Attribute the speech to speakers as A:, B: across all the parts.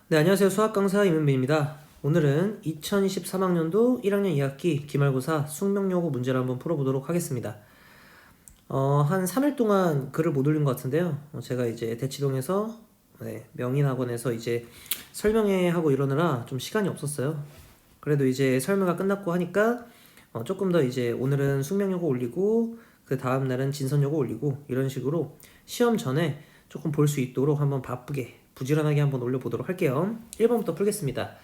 A: 네, 안녕하세요. 수학 강사 이문빈입니다. 오늘은 2023학년도 1학년 2학기 기말고사 숙명여고 문제를 한번 풀어보도록 하겠습니다. 한 3일 동안 글을 못 올린 것 같은데요. 제가 이제 대치동에서 명인학원에서 이제 설명회 하고 이러느라 좀 시간이 없었어요. 그래도 이제 설명가 끝났고 하니까 조금 더 이제 오늘은 숙명여고 올리고 그 다음 날은 진선여고 올리고 이런 식으로 시험 전에 조금 볼 수 있도록 한번 바쁘게 부지런하게 한번 올려보도록 할게요. 1번부터 풀겠습니다.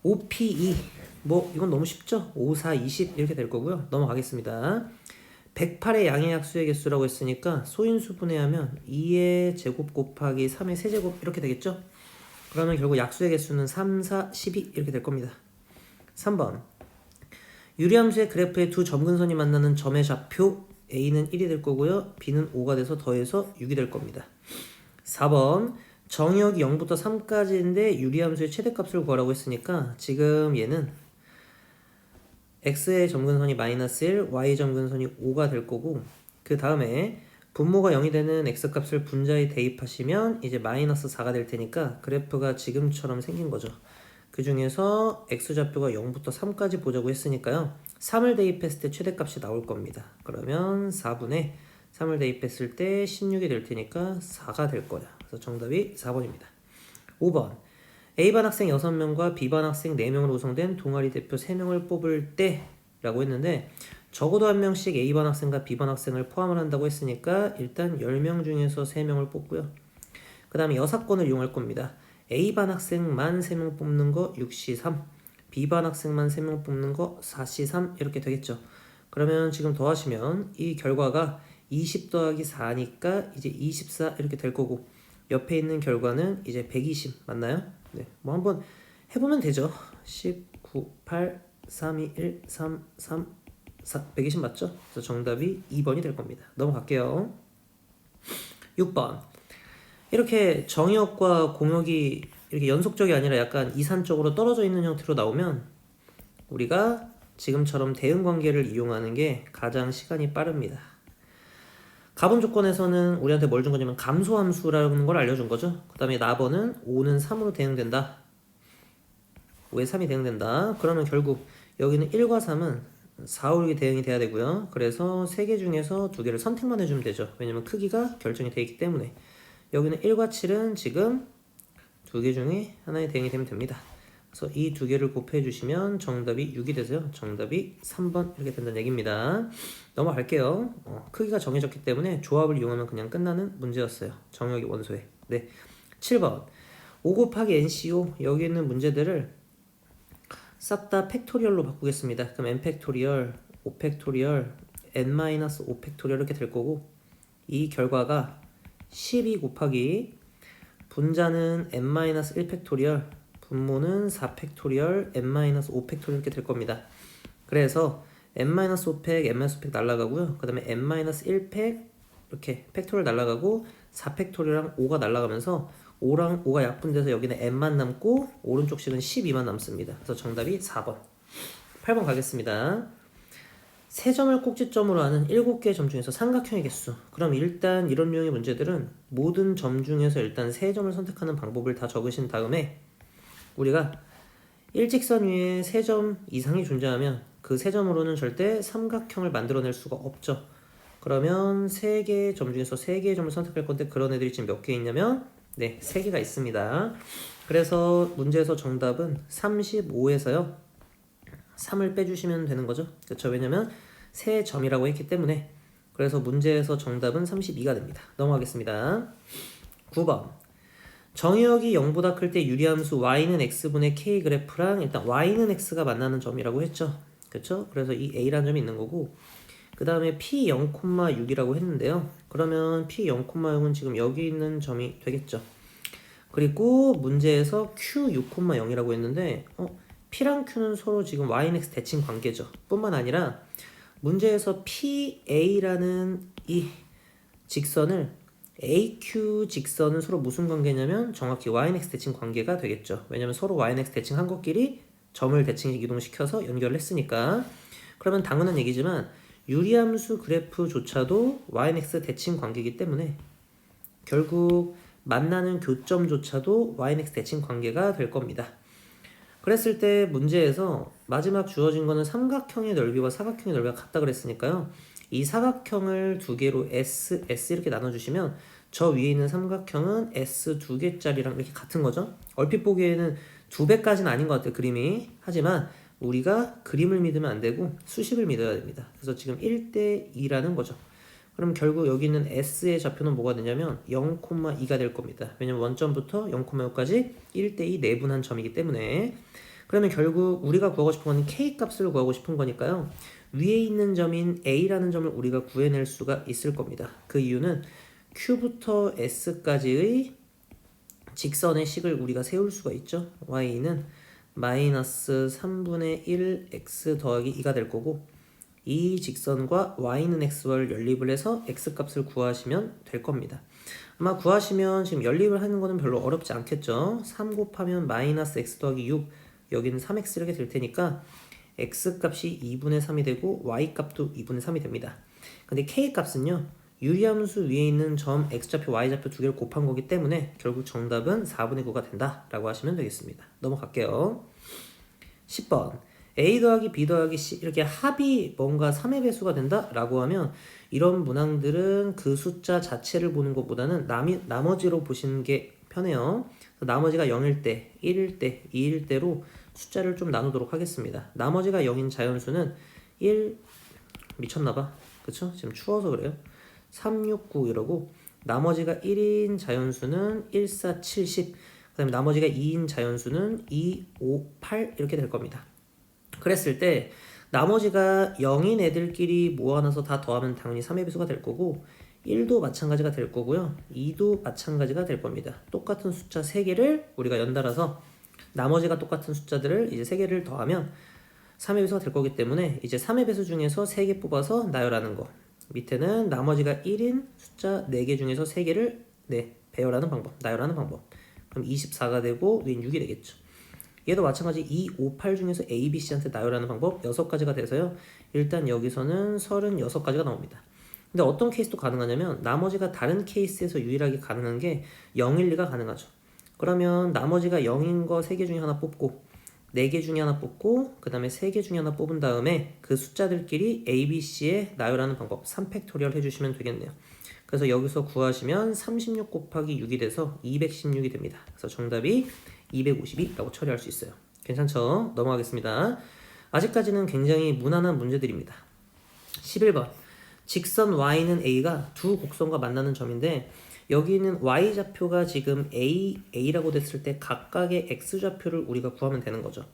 A: OPE 뭐 이건 너무 쉽죠? 5, 4, 20 이렇게 될 거고요. 넘어가겠습니다. 108의 양의 약수의 개수라고 했으니까 소인수 분해하면 2의 제곱 곱하기 3의 세제곱 이렇게 되겠죠? 그러면 결국 약수의 개수는 3, 4, 12 이렇게 될 겁니다. 3번 유리함수의 그래프의 두 점근선이 만나는 점의 좌표 A는 1이 될 거고요. B는 5가 돼서 더해서 6이 될 겁니다. 4번 정의역이 0부터 3까지인데 유리함수의 최대값을 구하라고 했으니까 지금 얘는 x의 점근선이 마이너스 1, y 점근선이 5가 될 거고 그 다음에 분모가 0이 되는 x값을 분자에 대입하시면 이제 마이너스 4가 될 테니까 그래프가 지금처럼 생긴 거죠. 그 중에서 x좌표가 0부터 3까지 보자고 했으니까요. 3을 대입했을 때 최대값이 나올 겁니다. 그러면 4분의 3을 대입했을 때 16이 될 테니까 4가 될 거야. 그래서 정답이 4번입니다. 5번 A반 학생 6명과 B반 학생 4명으로 구성된 동아리 대표 3명을 뽑을 때 라고 했는데 적어도 한 명씩 A반 학생과 B반 학생을 포함을 한다고 했으니까 일단 10명 중에서 3명을 뽑고요. 그 다음에 여사건을 이용할 겁니다. A반 학생만 3명 뽑는 거 6C3, B반 학생만 3명 뽑는 거 4C3 이렇게 되겠죠. 그러면 지금 더하시면 이 결과가 20 더하기 4니까 이제 24 이렇게 될 거고 옆에 있는 결과는 이제 120 맞나요? 네, 뭐 한번 해보면 되죠. 10, 9, 8, 3, 2, 1, 3, 3, 4, 120 맞죠? 그래서 정답이 2번이 될 겁니다. 넘어갈게요. 6번 이렇게 정의역과 공역이 이렇게 연속적이 아니라 약간 이산적으로 떨어져 있는 형태로 나오면 우리가 지금처럼 대응 관계를 이용하는 게 가장 시간이 빠릅니다. 가분 조건에서는 우리한테 뭘 준 거냐면 감소함수라는 걸 알려준 거죠. 그 다음에 나번은 5는 3으로 대응된다. 5에 3이 대응된다. 그러면 결국 여기는 1과 3은 4, 5, 6이 대응이 돼야 되고요. 그래서 3개 중에서 2개를 선택만 해주면 되죠. 왜냐면 크기가 결정이 되어 있기 때문에. 여기는 1과 7은 지금 2개 중에 하나에 대응이 되면 됩니다. 그래서 이 2개를 곱해 주시면 정답이 6이 되세요. 정답이 3번 이렇게 된다는 얘기입니다. 넘어갈게요. 크기가 정해졌기 때문에 조합을 이용하면 그냥 끝나는 문제였어요. 정역이 원소에. 네. 7번 5 곱하기 NCO 여기 있는 문제들을 싹 다 팩토리얼로 바꾸겠습니다. 그럼 n 팩토리얼, 5 팩토리얼, n-5 팩토리얼 이렇게 될 거고 이 결과가 12 곱하기 분자는 n-1 팩토리얼, 분모는 4 팩토리얼, n-5 팩토리얼 이렇게 될 겁니다. 그래서 n-5 팩, n-5 팩 날라가고요. 그 다음에 n-1 팩 이렇게 팩토리얼 날라가고 4 팩토리얼랑 5가 날라가면서 5랑 5가 약분돼서 여기는 n만 남고 오른쪽 식은 12만 남습니다. 그래서 정답이 4번. 8번 가겠습니다. 세 점을 꼭지점으로 하는 7개의 점 중에서 삼각형의 개수. 그럼 일단 이런 유형의 문제들은 모든 점 중에서 일단 세 점을 선택하는 방법을 다 적으신 다음에 우리가 일직선 위에 세 점 이상이 존재하면 그 세 점으로는 절대 삼각형을 만들어낼 수가 없죠. 그러면 세 개의 점 중에서 세 개의 점을 선택할 건데 그런 애들이 지금 몇 개 있냐면 네, 3개가 있습니다. 그래서 문제에서 정답은 35에서요. 3을 빼주시면 되는 거죠. 그렇죠? 왜냐면 세 점이라고 했기 때문에. 그래서 문제에서 정답은 32가 됩니다. 넘어가겠습니다. 9번 정의역이 0보다 클 때 유리함수 y는 x분의 k 그래프랑 일단 y는 x가 만나는 점이라고 했죠. 그렇죠? 그래서 이 a라는 점이 있는 거고 그 다음에 p0,6이라고 했는데요. 그러면 p0,0은 지금 여기 있는 점이 되겠죠. 그리고 문제에서 q6,0이라고 했는데 p랑 q는 서로 지금 y는 x 대칭 관계죠. 뿐만 아니라 문제에서 PA라는 이 직선을 AQ 직선은 서로 무슨 관계냐면 정확히 YNX 대칭 관계가 되겠죠. 왜냐면 서로 YNX 대칭한 것끼리 점을 대칭 이동시켜서 연결을 했으니까. 그러면 당연한 얘기지만 유리함수 그래프조차도 YNX 대칭 관계이기 때문에 결국 만나는 교점조차도 yx 대칭 관계가 될 겁니다. 그랬을 때 문제에서 마지막 주어진 거는 삼각형의 넓이와 사각형의 넓이가 같다 그랬으니까요. 이 사각형을 두 개로 S 이렇게 나눠주시면 저 위에 있는 삼각형은 S 두 개짜리랑 이렇게 같은 거죠. 얼핏 보기에는 두 배까지는 아닌 것 같아요, 그림이. 하지만 우리가 그림을 믿으면 안 되고 수식을 믿어야 됩니다. 그래서 지금 1대 2라는 거죠. 그럼 결국 여기 있는 S의 좌표는 뭐가 되냐면 0,2가 될 겁니다. 왜냐면 원점부터 0,6까지 1대 2 내분한 점이기 때문에. 그러면 결국 우리가 구하고 싶은 건 K 값을 구하고 싶은 거니까요. 위에 있는 점인 A라는 점을 우리가 구해낼 수가 있을 겁니다. 그 이유는 Q부터 S까지의 직선의 식을 우리가 세울 수가 있죠. Y는 마이너스 3분의 1 X 더하기 2가 될 거고 이 직선과 y는 x를 연립을 해서 x 값을 구하시면 될 겁니다. 아마 구하시면 지금 연립을 하는 거는 별로 어렵지 않겠죠. 3 곱하면 마이너스 x 더하기 6 여기는 3x 이렇게 될 테니까 x 값이 2분의 3이 되고 y 값도 2분의 3이 됩니다. 근데 k 값은요. 유리함수 위에 있는 점 x좌표 y좌표 두 개를 곱한 거기 때문에 결국 정답은 4분의 9가 된다 라고 하시면 되겠습니다. 넘어갈게요. 10번 A 더하기 B 더하기 C 이렇게 합이 뭔가 3의 배수가 된다 라고 하면 이런 문항들은 그 숫자 자체를 보는 것보다는 나머지로 보시는 게 편해요. 나머지가 0일 때, 1일 때, 2일 때로 숫자를 좀 나누도록 하겠습니다. 나머지가 0인 자연수는 1 미쳤나봐. 그쵸? 지금 추워서 그래요. 3, 6, 9 이러고 나머지가 1인 자연수는 1, 4, 7, 10 그 다음에 나머지가 2인 자연수는 2, 5, 8 이렇게 될 겁니다. 그랬을 때 나머지가 0인 애들끼리 모아놔서 다 더하면 당연히 3의 배수가 될 거고 1도 마찬가지가 될 거고요. 2도 마찬가지가 될 겁니다. 똑같은 숫자 3개를 우리가 연달아서 나머지가 똑같은 숫자들을 이제 3개를 더하면 3의 배수가 될 거기 때문에 이제 3의 배수 중에서 3개 뽑아서 나열하는 거. 밑에는 나머지가 1인 숫자 4개 중에서 3개를 배열하는 방법, 나열하는 방법. 그럼 24가 되고 위엔 6이 되겠죠. 얘도 마찬가지 2, 5, 8 중에서 A, B, C한테 나열하는 방법 6가지가 돼서요. 일단 여기서는 36가지가 나옵니다. 근데 어떤 케이스도 가능하냐면 나머지가 다른 케이스에서 유일하게 가능한 게 0, 1, 2가 가능하죠. 그러면 나머지가 0인 거 3개 중에 하나 뽑고 4개 중에 하나 뽑고 그 다음에 3개 중에 하나 뽑은 다음에 그 숫자들끼리 A, B, C에 나열하는 방법 3팩토리얼 해주시면 되겠네요. 그래서 여기서 구하시면 36 곱하기 6이 돼서 216이 됩니다. 그래서 정답이 252라고 처리할 수 있어요. 괜찮죠? 넘어가겠습니다. 아직까지는 굉장히 무난한 문제들입니다. 11번 직선 y는 a가 두 곡선과 만나는 점인데 여기는 y좌표가 지금 a라고 됐을 때 각각의 x좌표를 우리가 구하면 되는 거죠.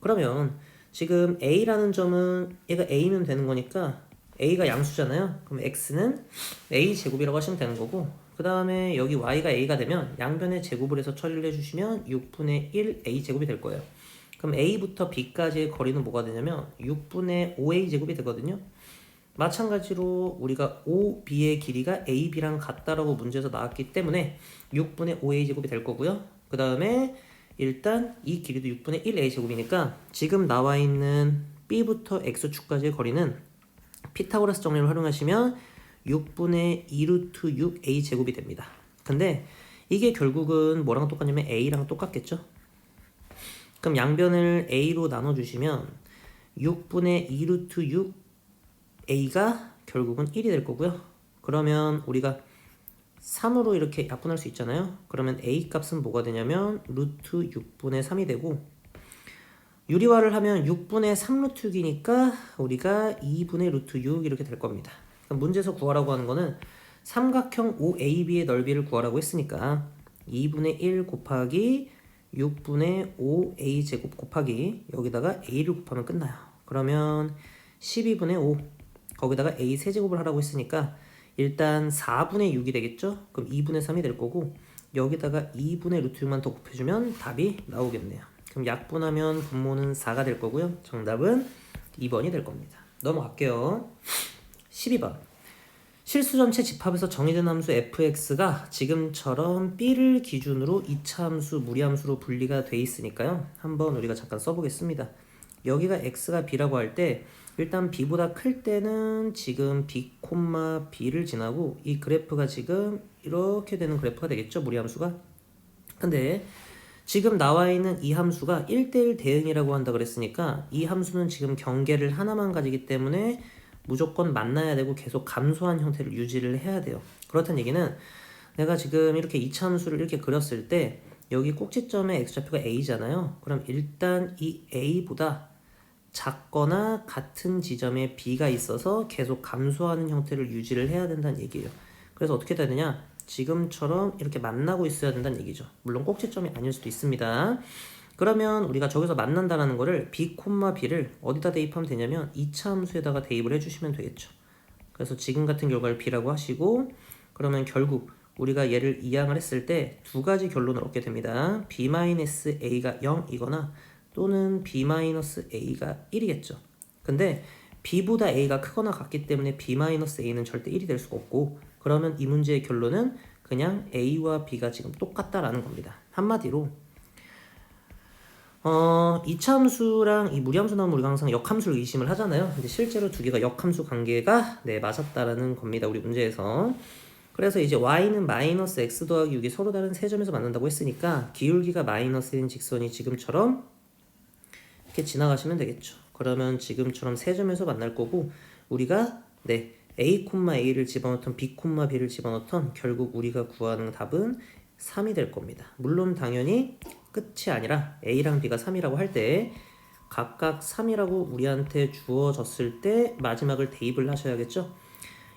A: 그러면 지금 a라는 점은 얘가 a면 되는 거니까 a가 양수잖아요. 그럼 x는 a제곱이라고 하시면 되는 거고 그 다음에 여기 y가 a가 되면 양변에 제곱을 해서 처리를 해주시면 6분의 1 a제곱이 될 거예요. 그럼 a부터 b까지의 거리는 뭐가 되냐면 6분의 5a제곱이 되거든요. 마찬가지로 우리가 OB의 길이가 AB랑 같다라고 문제에서 나왔기 때문에 6분의 5a제곱이 될 거고요. 그 다음에 일단 이 길이도 6분의 1a제곱이니까 지금 나와 있는 B부터 X축까지의 거리는 피타고라스 정리를 활용하시면 6분의 2루트 6a제곱이 됩니다. 근데 이게 결국은 뭐랑 똑같냐면 a랑 똑같겠죠? 그럼 양변을 a로 나눠주시면 6분의 2루트 6a가 결국은 1이 될 거고요. 그러면 우리가 3으로 이렇게 약분할 수 있잖아요. 그러면 a 값은 뭐가 되냐면 루트 6분의 3이 되고 유리화를 하면 6분의 3루트 6이니까 우리가 2분의 루트 6 이렇게 될 겁니다. 그럼 문제에서 구하라고 하는 거는 삼각형 OAB의 넓이를 구하라고 했으니까 2분의 1 곱하기 6분의 5a 제곱 곱하기 여기다가 a를 곱하면 끝나요. 그러면 12분의 5 거기다가 a 세제곱을 하라고 했으니까 일단 4분의 6이 되겠죠? 그럼 2분의 3이 될 거고 여기다가 2분의 루트 6만 더 곱해주면 답이 나오겠네요. 그럼 약분하면 분모는 4가 될 거고요. 정답은 2번이 될 겁니다. 넘어갈게요. 12번 실수 전체 집합에서 정의된 함수 fx가 지금처럼 b를 기준으로 2차 함수, 무리함수로 분리가 돼 있으니까요. 한번 우리가 잠깐 써보겠습니다. 여기가 x가 b라고 할 때 일단 b보다 클 때는 지금 b, b를 지나고 이 그래프가 지금 이렇게 되는 그래프가 되겠죠, 무리함수가. 근데 지금 나와 있는 이 함수가 1대1 대응이라고 한다 그랬으니까 이 함수는 지금 경계를 하나만 가지기 때문에 무조건 만나야 되고 계속 감소한 형태를 유지를 해야 돼요. 그렇다는 얘기는 내가 지금 이렇게 이차 함수를 이렇게 그렸을 때 여기 꼭지점의 x좌표가 a잖아요. 그럼 일단 이 a보다 작거나 같은 지점에 b가 있어서 계속 감소하는 형태를 유지를 해야 된다는 얘기예요. 그래서 어떻게 돼야 되냐? 지금처럼 이렇게 만나고 있어야 된다는 얘기죠. 물론 꼭지점이 아닐 수도 있습니다. 그러면 우리가 저기서 만난다는 거를 b, b를 어디다 대입하면 되냐면 2차 함수에다가 대입을 해주시면 되겠죠. 그래서 지금 같은 결과를 b라고 하시고, 그러면 결국 우리가 얘를 이항을 했을 때 두 가지 결론을 얻게 됩니다. b-a가 0이거나 또는 b-a가 1이겠죠. 근데 b보다 a가 크거나 같기 때문에 b-a는 절대 1이 될 수가 없고, 그러면 이 문제의 결론은 그냥 a와 b가 지금 똑같다라는 겁니다. 한마디로 2차 함수랑 이 무리함수 나오면 우리가 항상 역함수를 의심을 하잖아요. 근데 실제로 두 개가 역함수 관계가 맞았다라는 겁니다, 우리 문제에서. 그래서 이제 y는 마이너스 x 더하기 6이 서로 다른 세 점에서 만난다고 했으니까 기울기가 마이너스인 직선이 지금처럼 이렇게 지나가시면 되겠죠. 그러면 지금처럼 세 점에서 만날 거고, 우리가 a, a를 집어넣던 b, b를 집어넣던 결국 우리가 구하는 답은 3이 될 겁니다. 물론 당연히 끝이 아니라 a랑 b가 3이라고 할 때 각각 3이라고 우리한테 주어졌을 때 마지막을 대입을 하셔야겠죠.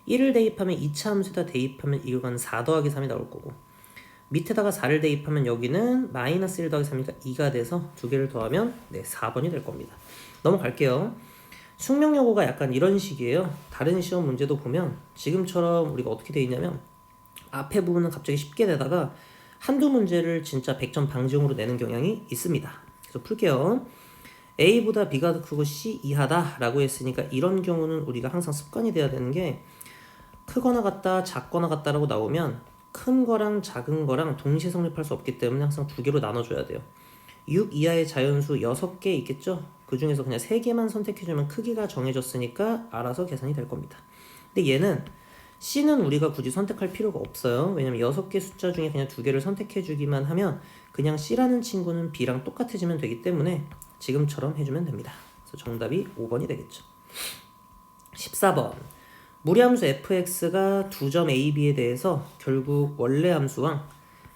A: 1을 대입하면 2차 함수에다 대입하면 이거는 4 더하기 3이 나올 거고, 밑에다가 4를 대입하면 여기는 마이너스 1 더하기 3이니까 2가 돼서 두 개를 더하면 4번이 될 겁니다. 넘어갈게요. 숙명여고가 약간 이런 식이에요. 다른 시험 문제도 보면 지금처럼 우리가 어떻게 돼 있냐면 앞에 부분은 갑자기 쉽게 내다가 한두 문제를 진짜 100점 방지용으로 내는 경향이 있습니다. 그래서 풀게요. A보다 B가 더 크고 C 이하다 라고 했으니까 이런 경우는 우리가 항상 습관이 돼야 되는 게 크거나 같다, 작거나 같다라고 나오면 큰 거랑 작은 거랑 동시에 성립할 수 없기 때문에 항상 두 개로 나눠줘야 돼요. 6 이하의 자연수 6개 있겠죠? 그 중에서 그냥 3개만 선택해주면 크기가 정해졌으니까 알아서 계산이 될 겁니다. 근데 얘는 C는 우리가 굳이 선택할 필요가 없어요. 왜냐면 6개 숫자 중에 그냥 2개를 선택해주기만 하면 그냥 C라는 친구는 B랑 똑같아지면 되기 때문에 지금처럼 해주면 됩니다. 그래서 정답이 5번이 되겠죠. 14번. 무리함수 fx가 두 점 a, b에 대해서 결국 원래 함수와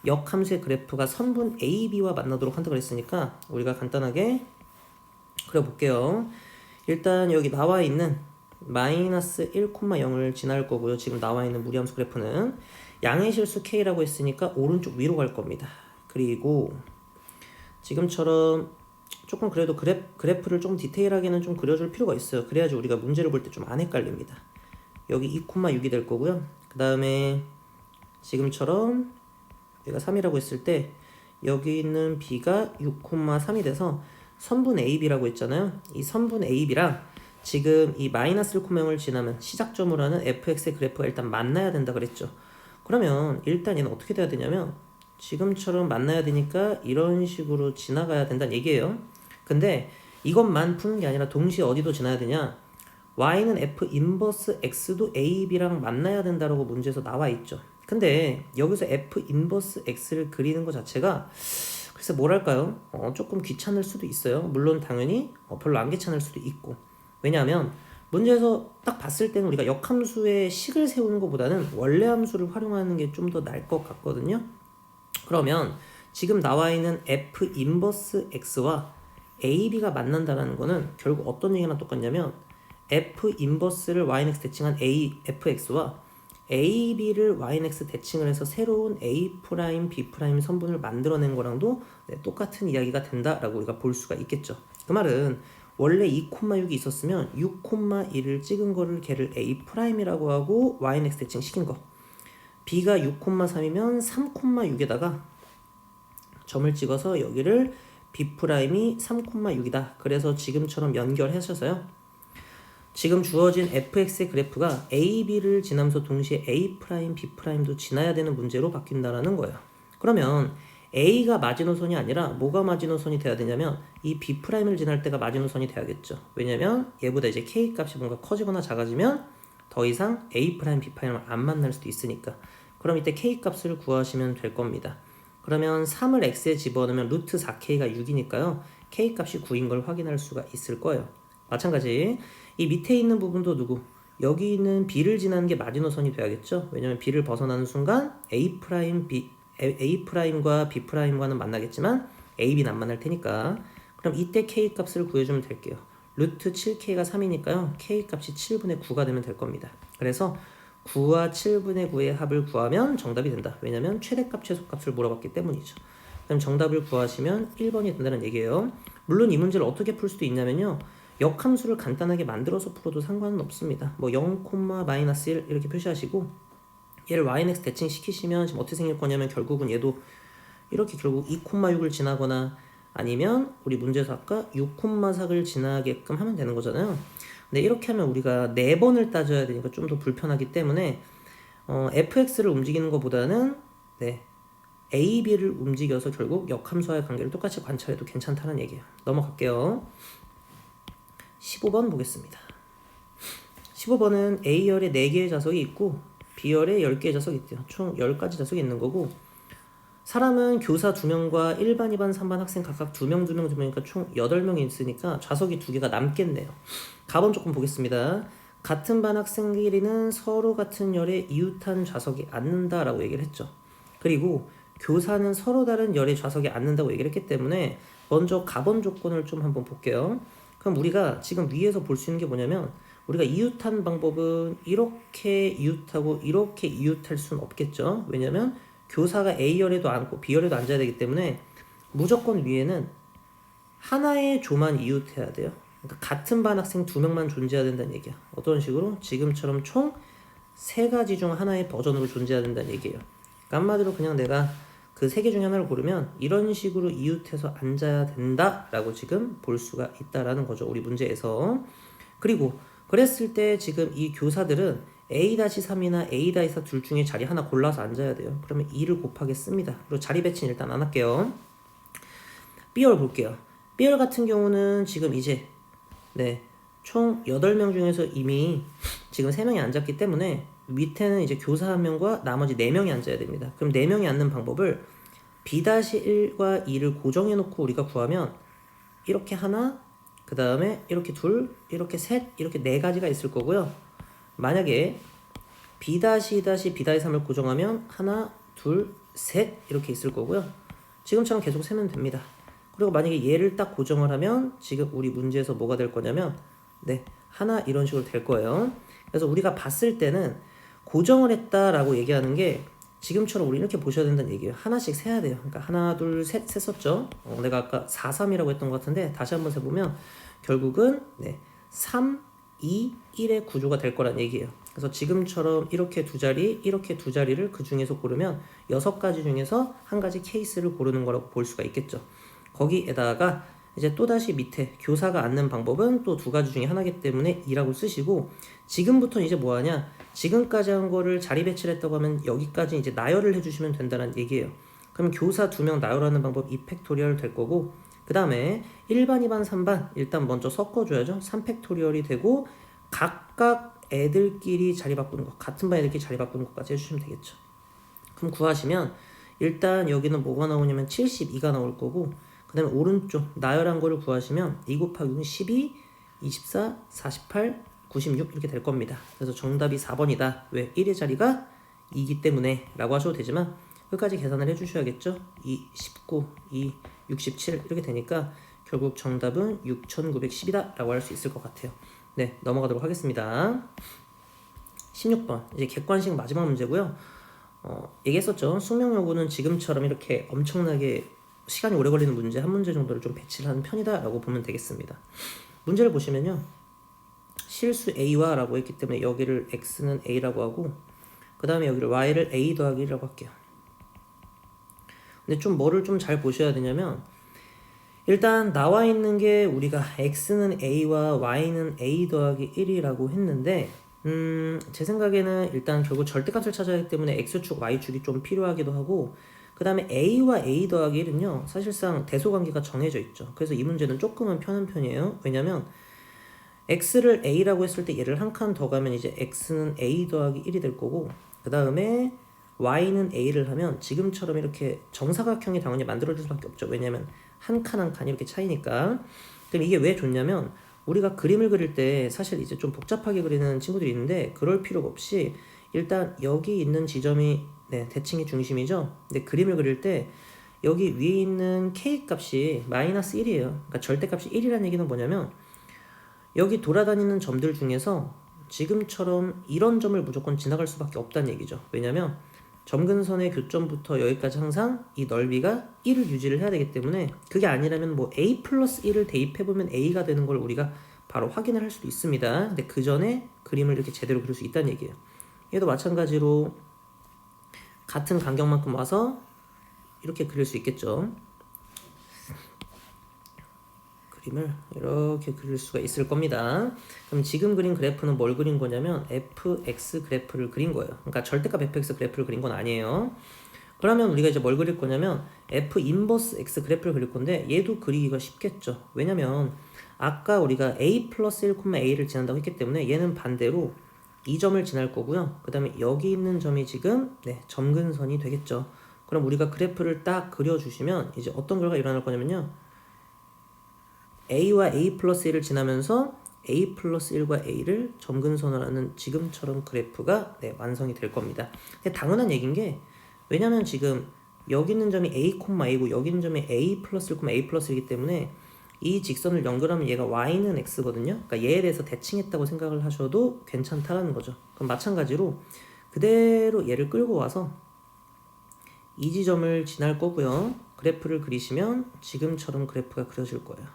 A: 역함수의 그래프가 선분 a, b와 만나도록 한다 그랬으니까 우리가 간단하게 그려볼게요. 일단 여기 나와 있는 마이너스 1,0을 지날 거고요. 지금 나와 있는 무리함수 그래프는 양의 실수 k라고 했으니까 오른쪽 위로 갈 겁니다. 그리고 지금처럼 조금 그래도 그래프를 좀 디테일하게는 좀 그려줄 필요가 있어요. 그래야지 우리가 문제를 볼 때 좀 안 헷갈립니다. 여기 2,6이 될 거고요. 그 다음에 지금처럼 얘가 3이라고 했을 때 여기 있는 b가 6,3이 돼서 선분 AB라고 했잖아요. 이 선분 AB랑 지금 이 마이너스 1,0을 지나면 시작점으로 하는 fx의 그래프가 일단 만나야 된다 그랬죠. 그러면 일단 얘는 어떻게 돼야 되냐면 지금처럼 만나야 되니까 이런 식으로 지나가야 된다는 얘기예요. 근데 이것만 푸는 게 아니라 동시에 어디도 지나야 되냐? y는 f 인버스 x도 a, b랑 만나야 된다라고 문제에서 나와 있죠. 근데 여기서 f 인버스 x를 그리는 것 자체가 글쎄 뭐랄까요? 조금 귀찮을 수도 있어요. 물론 당연히 별로 안 귀찮을 수도 있고. 왜냐하면 문제에서 딱 봤을 때는 우리가 역함수의 식을 세우는 것보다는 원래 함수를 활용하는 게 좀 더 나을 것 같거든요. 그러면 지금 나와 있는 f 인버스 x와 a, b가 만난다는 거는 결국 어떤 얘기랑 똑같냐면 f 인버스를 yx 대칭한 a fx와 a, b를 yx 대칭을 해서 새로운 a 프라임, b 프라임 선분을 만들어낸 거랑도 똑같은 이야기가 된다라고 우리가 볼 수가 있겠죠. 그 말은 원래 2,6이 있었으면 6,1을 찍은 거를 걔를 a 프라임이라고 하고 yx 대칭 시킨 거. b가 6,3이면 3,6에다가 점을 찍어서 여기를 b 프라임이 3,6이다. 그래서 지금처럼 연결하셔서요. 지금 주어진 fx의 그래프가 a, b를 지나면서 동시에 a 프라임, b 프라임도 지나야 되는 문제로 바뀐다라는 거예요. 그러면 A가 마지노선이 아니라 뭐가 마지노선이 돼야 되냐면 이 B'을 지날 때가 마지노선이 돼야겠죠. 왜냐면 얘보다 이제 K 값이 뭔가 커지거나 작아지면 더 이상 A', B'을 안 만날 수도 있으니까. 그럼 이때 K 값을 구하시면 될 겁니다. 그러면 3을 X에 집어넣으면 루트 4K가 6이니까요. K 값이 9인 걸 확인할 수가 있을 거예요. 마찬가지 이 밑에 있는 부분도 누구? 여기 있는 B를 지나는 게 마지노선이 돼야겠죠. 왜냐면 B를 벗어나는 순간 A'과 B'과는 만나겠지만 A, B는 안 만날 테니까. 그럼 이때 K 값을 구해주면 될게요. 루트 7K가 3이니까요. K 값이 7분의 9가 되면 될 겁니다. 그래서 9와 7분의 9의 합을 구하면 정답이 된다. 왜냐면 최대값, 최소값을 물어봤기 때문이죠. 그럼 정답을 구하시면 1번이 된다는 얘기예요. 물론 이 문제를 어떻게 풀 수도 있냐면요. 역함수를 간단하게 만들어서 풀어도 상관은 없습니다. 뭐 0,-1 이렇게 표시하시고 얘를 yx 대칭 시키시면 지금 어떻게 생길 거냐면 결국은 얘도 이렇게 결국 2,6을 지나거나 아니면 우리 문제에서 아까 6,4를 지나게끔 하면 되는 거잖아요. 근데 이렇게 하면 우리가 4번을 따져야 되니까 좀 더 불편하기 때문에 fx를 움직이는 것보다는 a, b를 움직여서 결국 역함수와의 관계를 똑같이 관찰해도 괜찮다는 얘기예요. 넘어갈게요. 15번 보겠습니다. 15번은 A열에 4개의 자석이 있고 B열에 10개의 자석이 있대요. 총 10가지 자석이 있는 거고 사람은 교사 2명과 1반, 2반, 3반 학생 각각 2명, 2명, 2명이니까 총 8명이 있으니까 좌석이 2개가 남겠네요. 가번 조금 보겠습니다. 같은 반 학생끼리는 서로 같은 열에 이웃한 좌석이 앉는다라고 얘기를 했죠. 그리고 교사는 서로 다른 열의 좌석에 앉는다고 얘기를 했기 때문에 먼저 가번 조건을 좀 한번 볼게요. 그럼 우리가 지금 위에서 볼 수 있는 게 뭐냐면 우리가 이웃한 방법은 이렇게 이웃하고 이렇게 이웃할 수는 없겠죠. 왜냐면 교사가 A열에도 앉고 B열에도 앉아야 되기 때문에 무조건 위에는 하나의 조만 이웃해야 돼요. 그러니까 같은 반 학생 2명만 존재해야 된다는 얘기야. 어떤 식으로? 지금처럼 총 3가지 중 하나의 버전으로 존재해야 된다는 얘기예요. 그러니까 한마디로 그냥 내가 그 3개 중에 하나를 고르면 이런 식으로 이웃해서 앉아야 된다라고 지금 볼 수가 있다라는 거죠. 우리 문제에서. 그리고 그랬을 때 지금 이 교사들은 A-3이나 A-4 둘 중에 자리 하나 골라서 앉아야 돼요. 그러면 2를 곱하겠습니다. 그리고 자리 배치는 일단 안 할게요. B열 볼게요. B열 같은 경우는 지금 이제 총 8명 중에서 이미 지금 3명이 앉았기 때문에 밑에는 이제 교사 1명과 나머지 4명이 앉아야 됩니다. 그럼 4명이 앉는 방법을 B-1과 2를 고정해 놓고 우리가 구하면 이렇게 하나, 그 다음에 이렇게 둘, 이렇게 셋, 이렇게 4가지가 있을 거고요. 만약에 B-2-B-3을 고정하면 하나, 둘, 셋 이렇게 있을 거고요. 지금처럼 계속 세면 됩니다. 그리고 만약에 얘를 딱 고정을 하면 지금 우리 문제에서 뭐가 될 거냐면 하나 이런 식으로 될 거예요. 그래서 우리가 봤을 때는 고정을 했다라고 얘기하는 게 지금처럼 우리 이렇게 보셔야 된다는 얘기예요. 하나씩 세야 돼요. 그러니까 하나, 둘, 셋 셌었죠. 내가 아까 4, 3이라고 했던 것 같은데 다시 한번 세보면 결국은 3, 2, 1의 구조가 될 거란 얘기예요. 그래서 지금처럼 이렇게 두 자리, 이렇게 두 자리를 그 중에서 고르면 6가지 중에서 한 가지 케이스를 고르는 거라고 볼 수가 있겠죠. 거기에다가 이제 또다시 밑에 교사가 앉는 방법은 또 2가지 중에 하나이기 때문에 2라고 쓰시고 지금부터 이제 뭐하냐 지금까지 한 거를 자리 배치를 했다고 하면 여기까지 이제 나열을 해주시면 된다는 얘기예요. 그럼 교사 2명 나열하는 방법 2팩토리얼 될 거고 그 다음에 1반, 2반, 3반 일단 먼저 섞어줘야죠. 3팩토리얼이 되고 각각 애들끼리 자리 바꾸는 거 같은 반 애들끼리 자리 바꾸는 것까지 해주시면 되겠죠. 그럼 구하시면 일단 여기는 뭐가 나오냐면 72가 나올 거고 그 다음에 오른쪽 나열한 거를 구하시면 2 곱하기 6은 12, 24, 48, 96 이렇게 될 겁니다. 그래서 정답이 4번이다. 왜? 1의 자리가 2이기 때문에 라고 하셔도 되지만 끝까지 계산을 해주셔야겠죠. 2, 19, 2, 67 이렇게 되니까 결국 정답은 6910이다 라고 할 수 있을 것 같아요. 넘어가도록 하겠습니다. 16번 이제 객관식 마지막 문제고요. 얘기했었죠. 숙명 여부는 지금처럼 이렇게 엄청나게 시간이 오래 걸리는 문제 한 문제 정도를 좀 배치를 하는 편이다 라고 보면 되겠습니다. 문제를 보시면요. 실수 A와 라고 했기 때문에 여기를 X는 A라고 하고 그 다음에 여기를 Y를 A 더하기 1이라고 할게요. 근데 좀 뭐를 좀 잘 보셔야 되냐면 일단 나와 있는 게 우리가 X는 A와 Y는 A 더하기 1이라고 했는데 제 생각에는 일단 결국 절대값을 찾아야 하기 때문에 X축, Y축이 좀 필요하기도 하고 그 다음에 a와 a 더하기 1은요 사실상 대소관계가 정해져 있죠. 그래서 이 문제는 조금은 편한 편이에요. 왜냐면 x를 a라고 했을 때 얘를 한 칸 더 가면 이제 x는 a 더하기 1이 될 거고, 그 다음에 y는 a를 하면 지금처럼 이렇게 정사각형이 당연히 만들어질 수밖에 없죠. 왜냐면 한 칸 한 칸 이렇게 차이니까. 그럼 이게 왜 좋냐면 우리가 그림을 그릴 때 사실 이제 좀 복잡하게 그리는 친구들이 있는데 그럴 필요가 없이 일단 여기 있는 지점이 대칭이 중심이죠. 근데 그림을 그릴 때 여기 위에 있는 k 값이 마이너스 1이에요. 그러니까 절대값이 1이라는 얘기는 뭐냐면 여기 돌아다니는 점들 중에서 지금처럼 이런 점을 무조건 지나갈 수밖에 없다는 얘기죠. 왜냐면 점근선의 교점부터 여기까지 항상 이 넓이가 1을 유지를 해야 되기 때문에 그게 아니라면 뭐 a 플러스 1을 대입해보면 a가 되는 걸 우리가 바로 확인을 할 수도 있습니다. 근데 그 전에 그림을 이렇게 제대로 그릴 수 있다는 얘기예요. 얘도 마찬가지로 같은 간격만큼 와서 이렇게 그릴 수 있겠죠. 그림을 이렇게 그릴 수가 있을 겁니다. 그럼 지금 그린 그래프는 뭘 그린 거냐면 fx 그래프를 그린 거예요. 그러니까 절대값 fx 그래프를 그린 건 아니에요. 그러면 우리가 이제 뭘 그릴 거냐면 f 인버스 x 그래프를 그릴 건데 얘도 그리기가 쉽겠죠. 왜냐면 아까 우리가 a 플러스 1, a를 지난다고 했기 때문에 얘는 반대로 이 점을 지날 거고요. 그 다음에 여기 있는 점이 지금 점근선이 되겠죠. 그럼 우리가 그래프를 딱 그려주시면 이제 어떤 결과가 일어날 거냐면요, a와 a 플러스 1을 지나면서 a 플러스 1과 a를 점근선으로 하는 지금처럼 그래프가 완성이 될 겁니다. 근데 당연한 얘기인 게, 왜냐면 지금 여기 있는 점이 a, a고 여기 있는 점이 a 플러스 1, a 플러스 1이기 때문에 이 직선을 연결하면 얘가 y는 x거든요. 그러니까 얘에 대해서 대칭했다고 생각을 하셔도 괜찮다라는 거죠. 그럼 마찬가지로 그대로 얘를 끌고 와서 이 지점을 지날 거고요. 그래프를 그리시면 지금처럼 그래프가 그려질 거예요.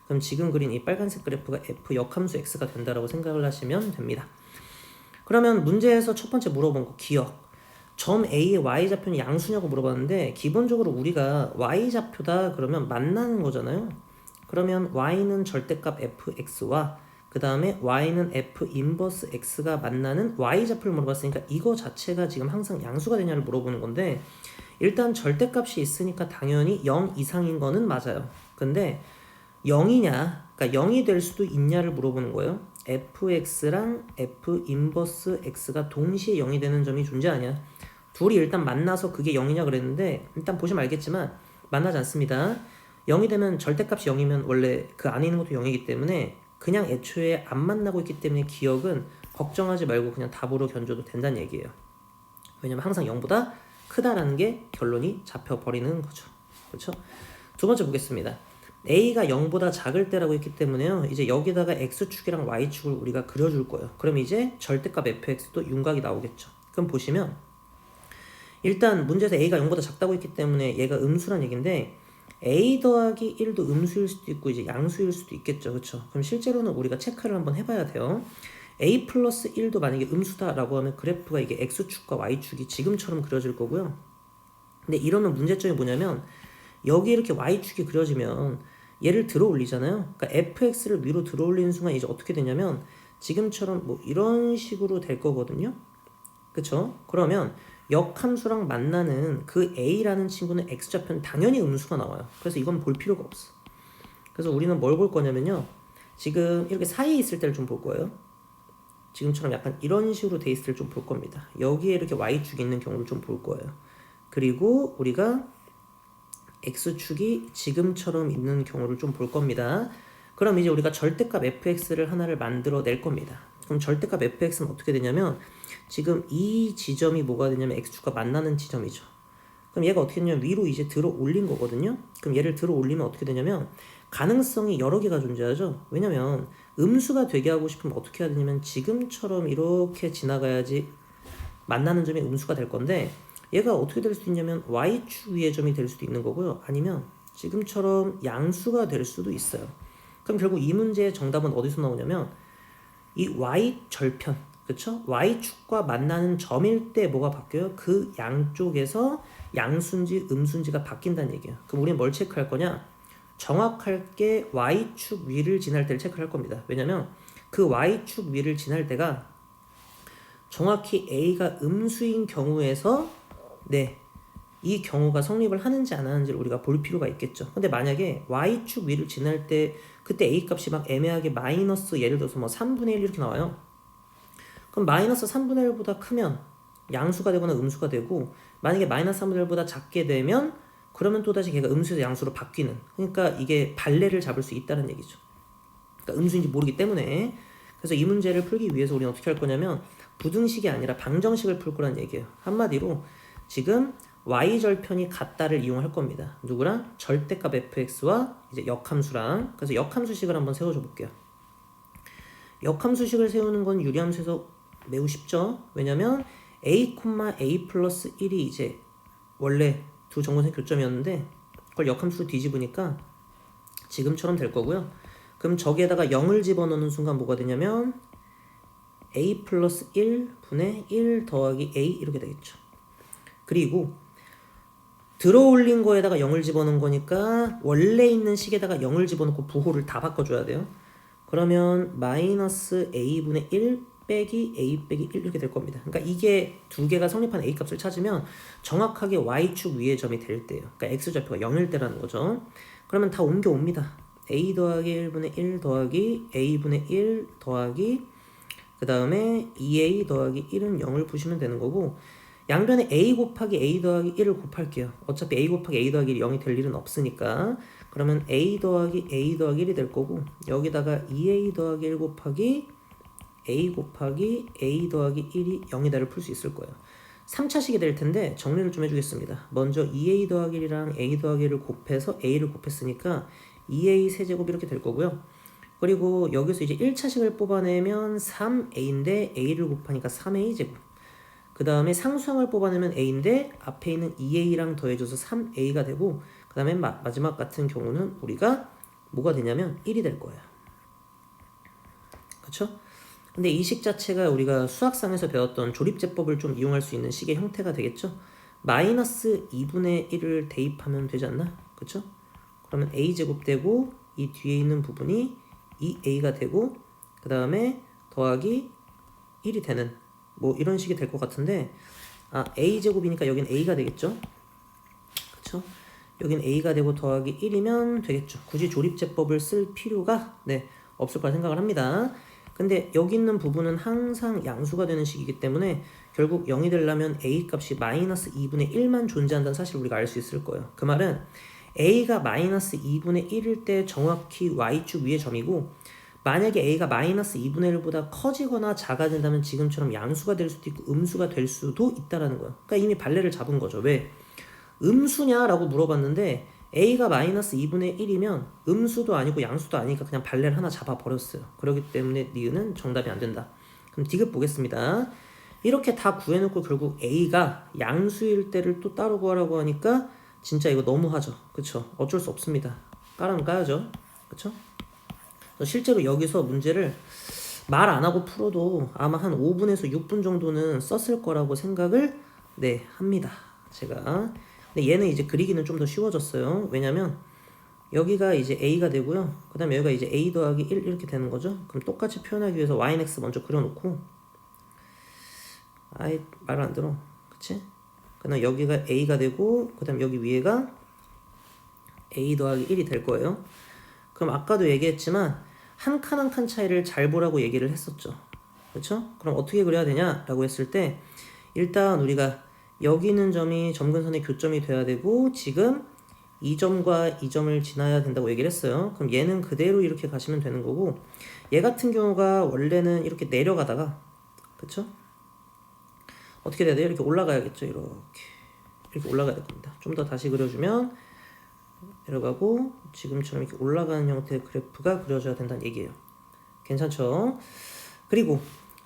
A: 그럼 지금 그린 이 빨간색 그래프가 f 역함수 x가 된다라고 생각을 하시면 됩니다. 그러면 문제에서 첫 번째 물어본 거 기억. 점 A의 y좌표는 양수냐고 물어봤는데 기본적으로 우리가 y좌표다 그러면 만나는 거잖아요. 그러면 y는 절대값 fx와 그 다음에 y는 f 인버스 x가 만나는 y좌표를 물어봤으니까 이거 자체가 지금 항상 양수가 되냐를 물어보는 건데, 일단 절대값이 있으니까 당연히 0 이상인 거는 맞아요. 근데 0이냐, 그러니까 0이 될 수도 있냐를 물어보는 거예요. fx랑 f 인버스 x가 동시에 0이 되는 점이 존재하냐. 둘이 일단 만나서 그게 0이냐 그랬는데 일단 보시면 알겠지만 만나지 않습니다. 0이 되면 절대값이 0이면 원래 그 안에 있는 것도 0이기 때문에 그냥 애초에 안 만나고 있기 때문에 기억은 걱정하지 말고 그냥 답으로 견줘도 된다는 얘기예요. 왜냐면 항상 0보다 크다라는 게 결론이 잡혀버리는 거죠. 그렇죠? 두 번째 보겠습니다. a가 0보다 작을 때라고 했기 때문에요. 이제 여기다가 x축이랑 y축을 우리가 그려줄 거예요. 그럼 이제 절대값 fx도 윤곽이 나오겠죠. 그럼 보시면 일단 문제에서 a가 0보다 작다고 했기 때문에 얘가 음수란 얘기인데 a 더하기 1도 음수일 수도 있고 이제 양수일 수도 있겠죠. 그렇죠? 그럼 실제로는 우리가 체크를 한번 해봐야 돼요. a 플러스 1도 만약에 음수다라고 하면 그래프가 이게 x축과 y축이 지금처럼 그려질 거고요. 근데 이러면 문제점이 뭐냐면 여기 이렇게 y축이 그려지면 얘를 들어 올리잖아요. 그러니까 fx를 위로 들어 올리는 순간 이제 어떻게 되냐면 지금처럼 뭐 이런 식으로 될 거거든요. 그쵸? 그러면 역함수랑 만나는 그 a라는 친구는 x좌표는 당연히 음수가 나와요. 그래서 이건 볼 필요가 없어. 그래서 우리는 뭘 볼 거냐면요, 지금 이렇게 사이에 있을 때를 좀 볼 거예요. 지금처럼 약간 이런 식으로 돼 있을 때를 좀 볼 겁니다. 여기에 이렇게 y축이 있는 경우를 좀 볼 거예요. 그리고 우리가 x축이 지금처럼 있는 경우를 좀 볼 겁니다. 그럼 이제 우리가 절대값 fx를 하나를 만들어 낼 겁니다. 그럼 절대값 fx는 어떻게 되냐면 지금 이 지점이 뭐가 되냐면 x축과 만나는 지점이죠. 그럼 얘가 어떻게 되냐면 위로 이제 들어 올린 거거든요. 그럼 얘를 들어 올리면 어떻게 되냐면 가능성이 여러 개가 존재하죠. 왜냐면 음수가 되게 하고 싶으면 어떻게 해야 되냐면 지금처럼 이렇게 지나가야지 만나는 점이 음수가 될 건데, 얘가 어떻게 될 수 있냐면 y축 위의 점이 될 수도 있는 거고요. 아니면 지금처럼 양수가 될 수도 있어요. 그럼 결국 이 문제의 정답은 어디서 나오냐면 이 y절편, 그쵸? y축과 만나는 점일 때 뭐가 바뀌어요? 그 양쪽에서 양수인지 음수인지가 바뀐다는 얘기예요. 그럼 우리는 뭘 체크할 거냐? 정확하게 y축 위를 지날 때를 체크할 겁니다. 왜냐면 그 y축 위를 지날 때가 정확히 a가 음수인 경우에서 이 경우가 성립을 하는지 안 하는지를 우리가 볼 필요가 있겠죠. 근데 만약에 y축 위를 지날 때 그때 a 값이 막 애매하게 마이너스 예를 들어서 뭐 3분의 1 이렇게 나와요. 그럼 마이너스 3분의 1보다 크면 양수가 되거나 음수가 되고, 만약에 마이너스 3분의 1보다 작게 되면 그러면 또다시 걔가 음수에서 양수로 바뀌는, 그러니까 이게 발레를 잡을 수 있다는 얘기죠. 그러니까 음수인지 모르기 때문에. 그래서 이 문제를 풀기 위해서 우리는 어떻게 할 거냐면 부등식이 아니라 방정식을 풀 거란 얘기예요. 한마디로 지금 y절편이 같다를 이용할 겁니다. 누구랑? 절대값 fx와 이제 역함수랑. 그래서 역함수식을 한번 세워줘 볼게요. 역함수식을 세우는 건 유리함수에서 매우 쉽죠. 왜냐면 a, a 플러스 1이 이제 원래 두 정근의 교점이었는데 그걸 역함수로 뒤집으니까 지금처럼 될 거고요. 그럼 저기에다가 0을 집어넣는 순간 뭐가 되냐면 a 플러스 1분의 1 더하기 a 이렇게 되겠죠. 그리고 들어올린 거에다가 0을 집어넣은 거니까 원래 있는 식에다가 0을 집어넣고 부호를 다 바꿔줘야 돼요. 그러면 마이너스 a분의 1 빼기 a 빼기 1 이렇게 될 겁니다. 그러니까 이게 두 개가 성립한 a 값을 찾으면 정확하게 y축 위의 점이 될 때예요. 그러니까 x좌표가 0일 때라는 거죠. 그러면 다 옮겨옵니다. a 더하기 1분의 1 더하기 a분의 1 더하기 그 다음에 2a 더하기 1은 0을 푸시면 되는 거고, 양변에 a 곱하기 a 더하기 1을 곱할게요. 어차피 a 곱하기 a 더하기 1이 0이 될 일은 없으니까. 그러면 a 더하기 a 더하기 1이 될 거고, 여기다가 2a 더하기 1 곱하기 a 곱하기 a 더하기 1이 0이다를 풀 수 있을 거예요. 3차식이 될 텐데 정리를 좀 해주겠습니다. 먼저 2a 더하기 1이랑 a 더하기 1을 곱해서 a를 곱했으니까 2a 세제곱 이렇게 될 거고요. 그리고 여기서 이제 1차식을 뽑아내면 3a인데 a를 곱하니까 3a 제곱. 그 다음에 상수항을 뽑아내면 a인데 앞에 있는 2a랑 더해줘서 3a가 되고, 그 다음에 마지막 같은 경우는 우리가 뭐가 되냐면 1이 될 거예요. 그쵸? 근데 이 식 자체가 우리가 수학상에서 배웠던 조립제법을 좀 이용할 수 있는 식의 형태가 되겠죠? 마이너스 2분의 1을 대입하면 되지 않나? 그쵸? 그러면 a제곱 되고 이 뒤에 있는 부분이 2a가 되고 그 다음에 더하기 1이 되는 뭐 이런 식이 될 것 같은데, a제곱이니까 여긴 a가 되겠죠? 그쵸? 여긴 a가 되고 더하기 1이면 되겠죠. 굳이 조립제법을 쓸 필요가 없을 거라 생각을 합니다. 근데 여기 있는 부분은 항상 양수가 되는 식이기 때문에 결국 0이 되려면 a 값이 마이너스 2분의 1만 존재한다는 사실을 우리가 알 수 있을 거예요. 그 말은 a가 마이너스 2분의 1일 때 정확히 y축 위의 점이고, 만약에 a가 마이너스 2분의 1보다 커지거나 작아진다면 지금처럼 양수가 될 수도 있고 음수가 될 수도 있다라는 거예요. 그러니까 이미 발레를 잡은 거죠. 왜? 음수냐라고 물어봤는데 a가 마이너스 2분의 1이면 음수도 아니고 양수도 아니니까 그냥 발레를 하나 잡아버렸어요. 그렇기 때문에 니은은 정답이 안 된다. 그럼 디귿 보겠습니다. 이렇게 다 구해놓고 결국 a가 양수일 때를 또 따로 구하라고 하니까 진짜 이거 너무하죠. 그쵸? 어쩔 수 없습니다. 까라면 까야죠. 그쵸? 실제로 여기서 문제를 말 안 하고 풀어도 아마 한 5분에서 6분 정도는 썼을 거라고 생각을 합니다. 제가. 근데 얘는 이제 그리기는 좀 더 쉬워졌어요. 왜냐면 여기가 이제 a가 되고요. 그 다음에 여기가 이제 a 더하기 1 이렇게 되는 거죠. 그럼 똑같이 표현하기 위해서 yx 먼저 그려놓고, 아이 말 안 들어. 그치? 그 다음 여기가 a가 되고 그 다음 여기 위에가 a 더하기 1이 될 거예요. 그럼 아까도 얘기했지만 한 칸 한 칸 차이를 잘 보라고 얘기를 했었죠. 그렇죠? 그럼 어떻게 그려야 되냐라고 했을 때 일단 우리가 여기 있는 점이 점근선의 교점이 돼야 되고 지금 이 점과 이 점을 지나야 된다고 얘기를 했어요. 그럼 얘는 그대로 이렇게 가시면 되는 거고, 얘 같은 경우가 원래는 이렇게 내려가다가 그쵸? 어떻게 돼야 돼요? 이렇게 올라가야겠죠. 이렇게 올라가야 될 겁니다. 좀 더 다시 그려주면 내려가고 지금처럼 이렇게 올라가는 형태의 그래프가 그려져야 된다는 얘기예요. 괜찮죠? 그리고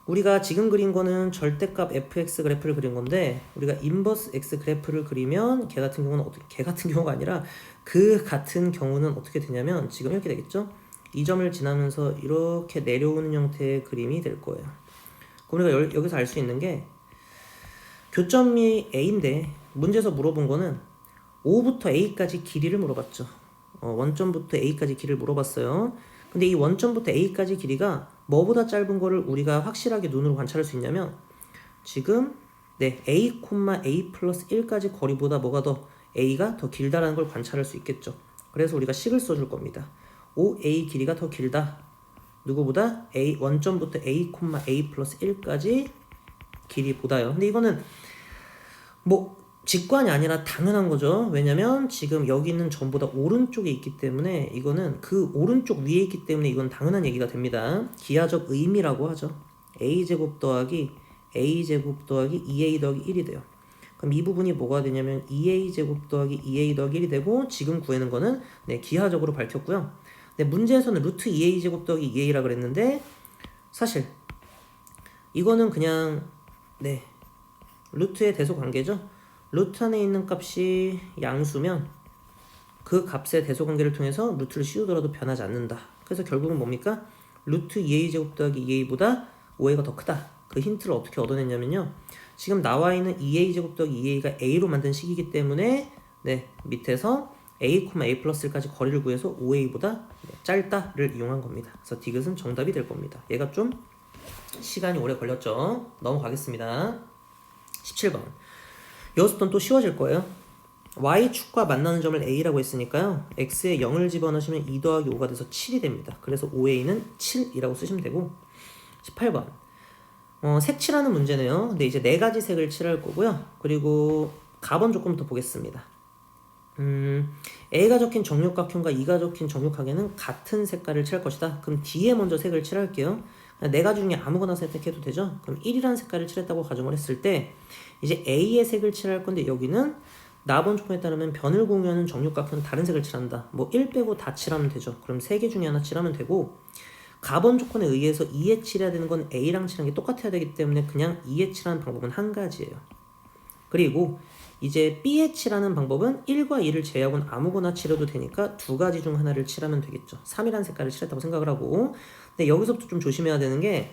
A: 우리가 지금 그린 거는 절대값 fx 그래프를 그린 건데, 우리가 인버스 x 그래프를 그리면 걔 같은 경우는 걔 같은 경우가 아니라 그 같은 경우는 어떻게 되냐면 지금 이렇게 되겠죠? 이 점을 지나면서 이렇게 내려오는 형태의 그림이 될 거예요. 그럼 우리가 여기서 알 수 있는 게 교점이 a인데 문제에서 물어본 거는 O부터 A까지 길이를 물어봤죠. 원점부터 A까지 길이를 물어봤어요. 근데 이 원점부터 A까지 길이가 뭐보다 짧은 거를 우리가 확실하게 눈으로 관찰할 수 있냐면 지금 네, a, a 플러스 1까지 거리보다 뭐가 더 a가 더 길다라는 걸 관찰할 수 있겠죠. 그래서 우리가 식을 써줄 겁니다. OA 길이가 더 길다. 누구보다 a 원점부터 a, a 플러스 1까지 길이보다요. 근데 이거는 뭐 직관이 아니라 당연한 거죠. 왜냐면 지금 여기 있는 점보다 오른쪽에 있기 때문에 이거는 그 오른쪽 위에 있기 때문에 이건 당연한 얘기가 됩니다. 기하적 의미라고 하죠. a제곱 더하기 a제곱 더하기 2a 더하기 1이 돼요. 그럼 이 부분이 뭐가 되냐면 2a제곱 더하기 2a 더하기 1이 되고 지금 구하는 거는 네, 기하적으로 밝혔고요. 네, 문제에서는 루트 2a제곱 더하기 2a라 그랬는데 사실 이거는 그냥 네 루트의 대소 관계죠. 루트 안에 있는 값이 양수면 그 값의 대소 관계를 통해서 루트를 씌우더라도 변하지 않는다. 그래서 결국은 뭡니까? 루트 2a제곱 더하기 2a보다 5a가 더 크다. 그 힌트를 어떻게 얻어냈냐면요. 지금 나와 있는 2a제곱 더하기 2a가 a로 만든 식이기 때문에 네, 밑에서 a, a 플러스 1까지 거리를 구해서 5a보다 짧다를 이용한 겁니다. 그래서 디귿은 정답이 될 겁니다. 얘가 좀 시간이 오래 걸렸죠. 넘어가겠습니다. 17번. 여기서부터는 또 쉬워질 거예요. y축과 만나는 점을 a라고 했으니까요. x에 0을 집어넣으시면 2 더하기 5가 돼서 7이 됩니다. 그래서 5a는 7이라고 쓰시면 되고 18번. 색칠하는 문제네요. 근데 이제 4가지 색을 칠할 거고요. 그리고 가번 조금부터 보겠습니다. A가 적힌 정육각형과 E가 적힌 정육각에는 같은 색깔을 칠할 것이다. 그럼 D에 먼저 색을 칠할게요. 4가지 중에 아무거나 선택해도 되죠. 그럼 1이라는 색깔을 칠했다고 가정을 했을 때 이제 A의 색을 칠할 건데 여기는 나번 조건에 따르면 변을 공유하는 정육각형은 다른 색을 칠한다. 뭐 1 빼고 다 칠하면 되죠. 그럼 3개 중에 하나 칠하면 되고 가번 조건에 의해서 2에 칠해야 되는 건 A랑 칠하는 게 똑같아야 되기 때문에 그냥 2에 칠하는 방법은 한 가지예요. 그리고 이제 B에 칠하는 방법은 1과 2를 제외하고는 아무거나 칠해도 되니까 2가지 중 하나를 칠하면 되겠죠. 3이라는 색깔을 칠했다고 생각을 하고 근데 여기서부터 좀 조심해야 되는 게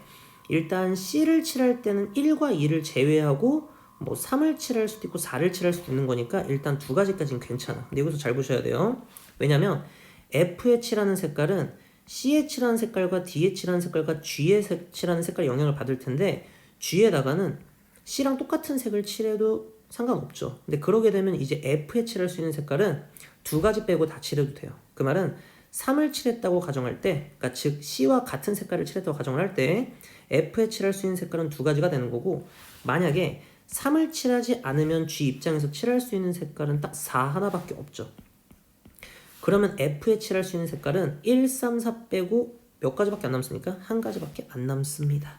A: 일단 C를 칠할 때는 1과 2를 제외하고 뭐 3을 칠할 수도 있고 4를 칠할 수도 있는 거니까 일단 2가지까지는 괜찮아. 근데 여기서 잘 보셔야 돼요. 왜냐면 F에 칠하는 색깔은 C에 칠하는 색깔과 D에 칠하는 색깔과 G에 칠하는 색깔 영향을 받을 텐데 G에다가는 C랑 똑같은 색을 칠해도 상관없죠. 근데 그러게 되면 이제 F에 칠할 수 있는 색깔은 2가지 빼고 다 칠해도 돼요. 그 말은 3을 칠했다고 가정할 때, 그러니까 즉 C와 같은 색깔을 칠했다고 가정을 할 때 F에 칠할 수 있는 색깔은 2가지가 되는 거고 만약에 3을 칠하지 않으면 G 입장에서 칠할 수 있는 색깔은 딱 4 하나밖에 없죠. 그러면 F에 칠할 수 있는 색깔은 1, 3, 4 빼고 몇 가지밖에 안 남습니까? 한 가지밖에 안 남습니다.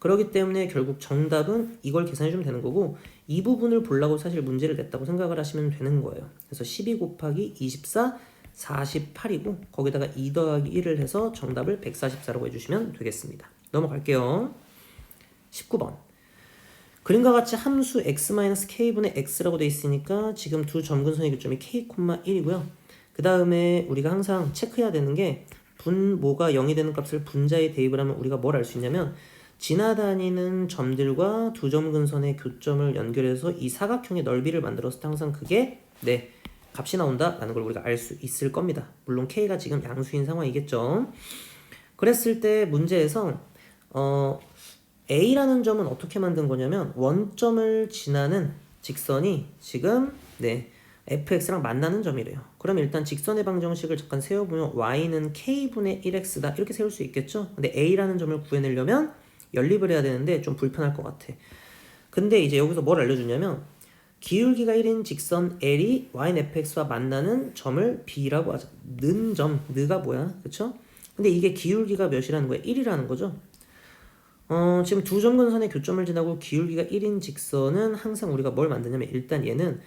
A: 그렇기 때문에 결국 정답은 이걸 계산해주면 되는 거고 이 부분을 보려고 사실 문제를 냈다고 생각을 하시면 되는 거예요. 그래서 12 곱하기 24, 48이고 거기다가 2 더하기 1을 해서 정답을 144라고 해주시면 되겠습니다. 넘어갈게요. 19번. 그림과 같이 함수 x-k분의 x라고 되어 있으니까 지금 두 점근선의 교점이 k, 1이고요. 그 다음에 우리가 항상 체크해야 되는 게 분모가 0이 되는 값을 분자에 대입을 하면 우리가 뭘 알 수 있냐면 지나다니는 점들과 두 점근선의 교점을 연결해서 이 사각형의 넓이를 만들었을 때 항상 그게 네 값이 나온다라는 걸 우리가 알 수 있을 겁니다. 물론 k가 지금 양수인 상황이겠죠. 그랬을 때 문제에서 A라는 점은 어떻게 만든 거냐면 원점을 지나는 직선이 지금 네 fx랑 만나는 점이래요. 그럼 일단 직선의 방정식을 잠깐 세워보면 y는 k분의 1x다 이렇게 세울 수 있겠죠. 근데 A라는 점을 구해내려면 연립을 해야 되는데 좀 불편할 것 같아. 근데 이제 여기서 뭘 알려주냐면 기울기가 1인 직선 L이 yfx와 만나는 점을 B라고 하자. 는 점, 느가 뭐야? 그쵸? 근데 이게 기울기가 몇이라는 거야? 1이라는 거죠. 지금 두 점근선의 교점을 지나고 기울기가 1인 직선은 항상 우리가 뭘 만드냐면 일단 얘는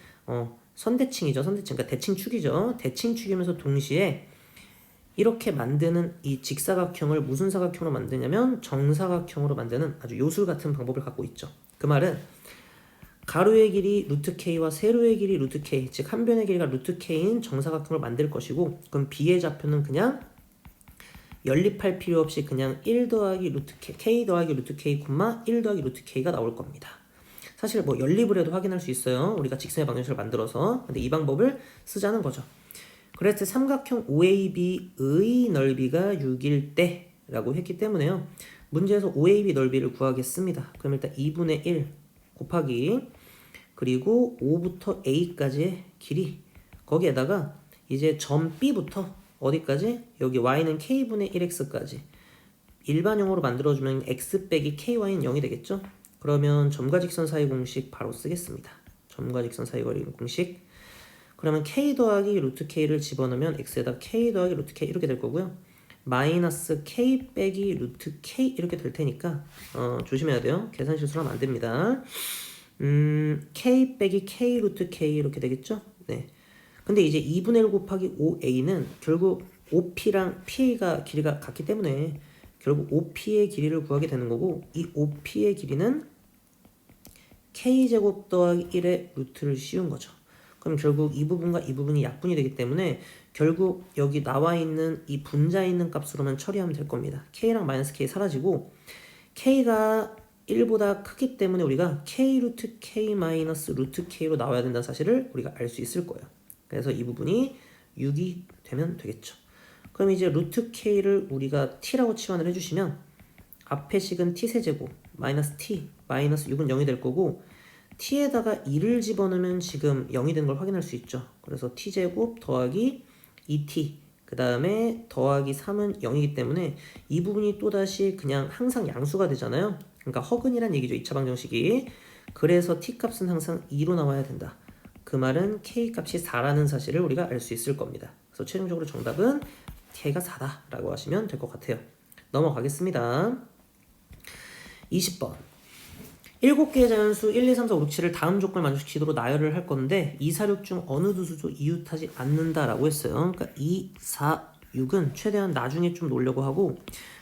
A: 선대칭이죠. 선대칭. 그러니까 대칭축이죠. 대칭축이면서 동시에 이렇게 만드는 이 직사각형을 무슨 사각형으로 만드냐면 정사각형으로 만드는 아주 요술 같은 방법을 갖고 있죠. 그 말은 가로의 길이 루트 k와 세로의 길이 루트 k, 즉 한 변의 길이가 루트 k인 정사각형을 만들 것이고 그럼 b의 좌표는 그냥 연립할 필요 없이 그냥 1 더하기 루트 k 더하기 루트 k, 1 더하기 루트 k가 나올 겁니다. 사실 뭐 연립을 해도 확인할 수 있어요. 우리가 직선의 방정식을 만들어서. 근데 이 방법을 쓰자는 거죠. 그랬을 때 삼각형 OAB의 넓이가 6일 때 라고 했기 때문에요. 문제에서 OAB 넓이를 구하겠습니다. 그럼 일단 2분의 1 곱하기 그리고 5부터 a까지의 길이 거기에다가 이제 점 B부터 어디까지? 여기 y는 k분의 1x까지 일반형으로 만들어주면 x 빼기 ky는 0이 되겠죠? 그러면 점과 직선 사이 공식 바로 쓰겠습니다. 점과 직선 사이 거리 공식. 그러면 k 더하기 루트 k를 집어넣으면 x에다 k 더하기 루트 k 이렇게 될 거고요. 마이너스 k 빼기 루트 k 이렇게 될 테니까 조심해야 돼요. 계산 실수하면 안 됩니다. k 빼기 k 루트 k 이렇게 되겠죠? 네. 근데 이제 2분의 1 곱하기 5a는 결국 OP랑 PA가 길이가 같기 때문에 결국 OP의 길이를 구하게 되는 거고 이 OP의 길이는 k제곱 더하기 1의 루트를 씌운 거죠. 그럼 결국 이 부분과 이 부분이 약분이 되기 때문에 결국 여기 나와 있는 이 분자에 있는 값으로만 처리하면 될 겁니다. k랑 마이너스 k 사라지고 k가 1보다 크기 때문에 우리가 k 루트 k 마이너스 루트 k로 나와야 된다는 사실을 우리가 알 수 있을 거예요. 그래서 이 부분이 6이 되면 되겠죠. 그럼 이제 루트 k를 우리가 t라고 치환을 해주시면 앞에 식은 t세제곱 마이너스 t 마이너스 6은 0이 될 거고 t에다가 2를 집어넣으면 지금 0이 되는 걸 확인할 수 있죠. 그래서 t제곱 더하기 2t 그 다음에 더하기 3은 0이기 때문에 이 부분이 또다시 그냥 항상 양수가 되잖아요. 그러니까 허근이란 얘기죠. 2차 방정식이. 그래서 t값은 항상 2로 나와야 된다. 그 말은 k값이 4라는 사실을 우리가 알 수 있을 겁니다. 그래서 최종적으로 정답은 k가 4다라고 하시면 될 것 같아요. 넘어가겠습니다. 20번 7개의 자연수 1, 2, 3, 4, 5, 6, 7을 다음 조건을 만족시키도록 나열을 할 건데 2, 4, 6 중 어느 두 수도 이웃하지 않는다라고 했어요. 그러니까 2, 4, 6은 최대한 나중에 좀 놓으려고 하고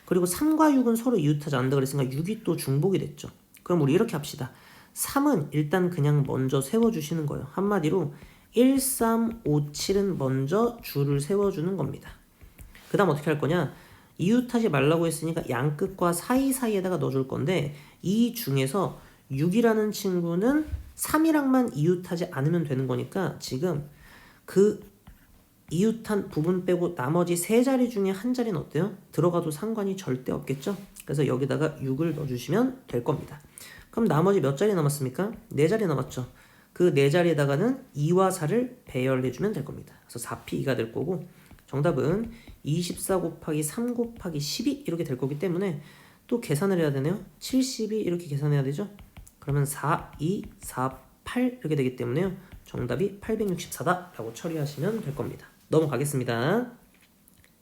A: 그리고 3과 6은 서로 이웃하지 않는다 그랬으니까 6이 또 중복이 됐죠. 그럼 우리 이렇게 합시다. 3은 일단 그냥 먼저 세워주시는 거예요. 한마디로 1, 3, 5, 7은 먼저 줄을 세워주는 겁니다. 그 다음 어떻게 할 거냐? 이웃하지 말라고 했으니까 양끝과 사이사이에다가 넣어줄 건데 이 중에서 6이라는 친구는 3이랑만 이웃하지 않으면 되는 거니까 지금 그 이웃한 부분 빼고 나머지 세 자리 중에 한 자리는 어때요? 들어가도 상관이 절대 없겠죠? 그래서 여기다가 6을 넣어주시면 될 겁니다. 그럼 나머지 몇 자리 남았습니까? 4자리 남았죠. 그 4자리에다가는 2와 4를 배열해주면 될 겁니다. 그래서 4p2가 될 거고 정답은 24 곱하기 3 곱하기 12 이렇게 될 거기 때문에 또 계산을 해야 되네요. 72 이렇게 계산해야 되죠. 그러면 4, 2, 4, 8 이렇게 되기 때문에요. 정답이 864다라고 처리하시면 될 겁니다. 넘어가겠습니다.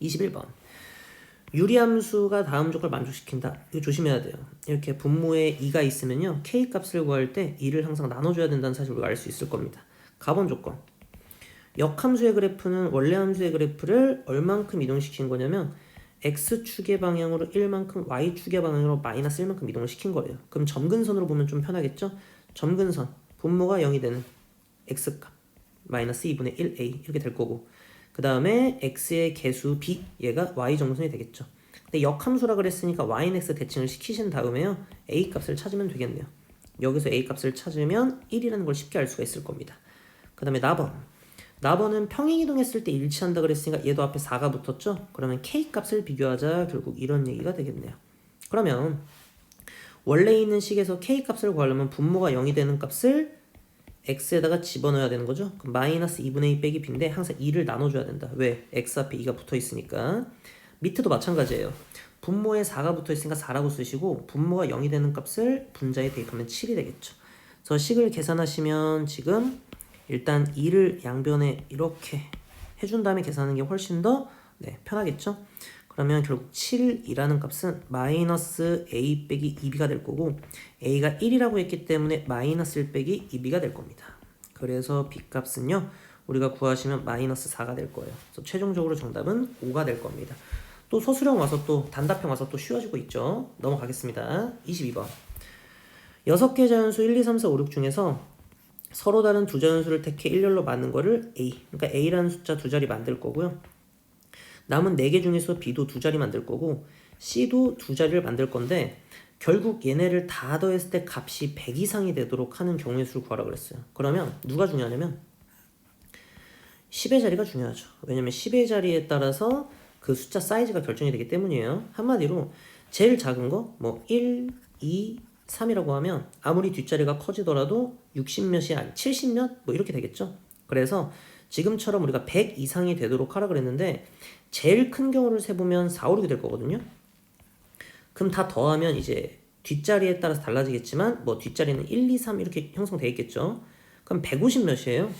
A: 21번 유리함수가 다음 조건을 만족시킨다. 이거 조심해야 돼요. 이렇게 분모에 2가 있으면요. k값을 구할 때 2를 항상 나눠줘야 된다는 사실을 우리가 알 수 있을 겁니다. 가번 조건 역함수의 그래프는 원래 함수의 그래프를 얼만큼 이동시킨 거냐면 x축의 방향으로 1만큼 y축의 방향으로 마이너스 1만큼 이동을 시킨 거예요. 그럼 점근선으로 보면 좀 편하겠죠? 점근선 분모가 0이 되는 x값 마이너스 2분의 1a 이렇게 될 거고 그 다음에 x의 개수 b 얘가 y 정근선이 되겠죠. 근데 역함수라 그랬으니까 y는 x 대칭을 시키신 다음에요. a 값을 찾으면 되겠네요. 여기서 a 값을 찾으면 1이라는 걸 쉽게 알 수가 있을 겁니다. 그 다음에 나번은 평행이동했을 때 일치한다 그랬으니까 얘도 앞에 4가 붙었죠? 그러면 k값을 비교하자 결국 이런 얘기가 되겠네요. 그러면 원래 있는 식에서 k값을 구하려면 분모가 0이 되는 값을 x에다가 집어넣어야 되는 거죠. 그럼 마이너스 2분의 2 빼기 b인데 항상 2를 나눠줘야 된다. 왜? x 앞에 2가 붙어있으니까. 밑에도 마찬가지예요. 분모에 4가 붙어있으니까 4라고 쓰시고 분모가 0이 되는 값을 분자에 대입하면 7이 되겠죠. 그래서 식을 계산하시면 지금 일단 2를 양변에 이렇게 해준 다음에 계산하는 게 훨씬 더 편하겠죠? 그러면 결국 7이라는 값은 마이너스 a 빼기 2b가 될 거고 a가 1이라고 했기 때문에 마이너스 1 빼기 2b가 될 겁니다. 그래서 b값은요 우리가 구하시면 마이너스 4가 될 거예요. 그래서 최종적으로 정답은 5가 될 겁니다. 또 소수령 와서 또 단답형 와서 또 쉬워지고 있죠. 넘어가겠습니다. 22번 6개 자연수 1, 2, 3, 4, 5, 6 중에서 서로 다른 두 자연수를 택해 일렬로 맞는 거를 a 그러니까 a라는 숫자 두 자리 만들 거고요. 남은 4개 중에서 b도 두 자리 만들 거고 c도 두 자리를 만들 건데 결국 얘네를 다 더했을 때 값이 100 이상이 되도록 하는 경우의 수를 구하라 그랬어요. 그러면 누가 중요하냐면 10의 자리가 중요하죠. 왜냐면 10의 자리에 따라서 그 숫자 사이즈가 결정이 되기 때문이에요. 한마디로 제일 작은 거 뭐 1, 2, 3이라고 하면 아무리 뒷자리가 커지더라도 60몇이 아니 70몇 뭐 이렇게 되겠죠. 그래서 지금처럼 우리가 100 이상이 되도록 하라 그랬는데 제일 큰 경우를 세보면 4, 5, 6이 될 거거든요. 그럼 다 더하면 이제 뒷자리에 따라서 달라지겠지만 뭐 뒷자리는 1, 2, 3 이렇게 형성되어 있겠죠. 그럼 150 몇이에요.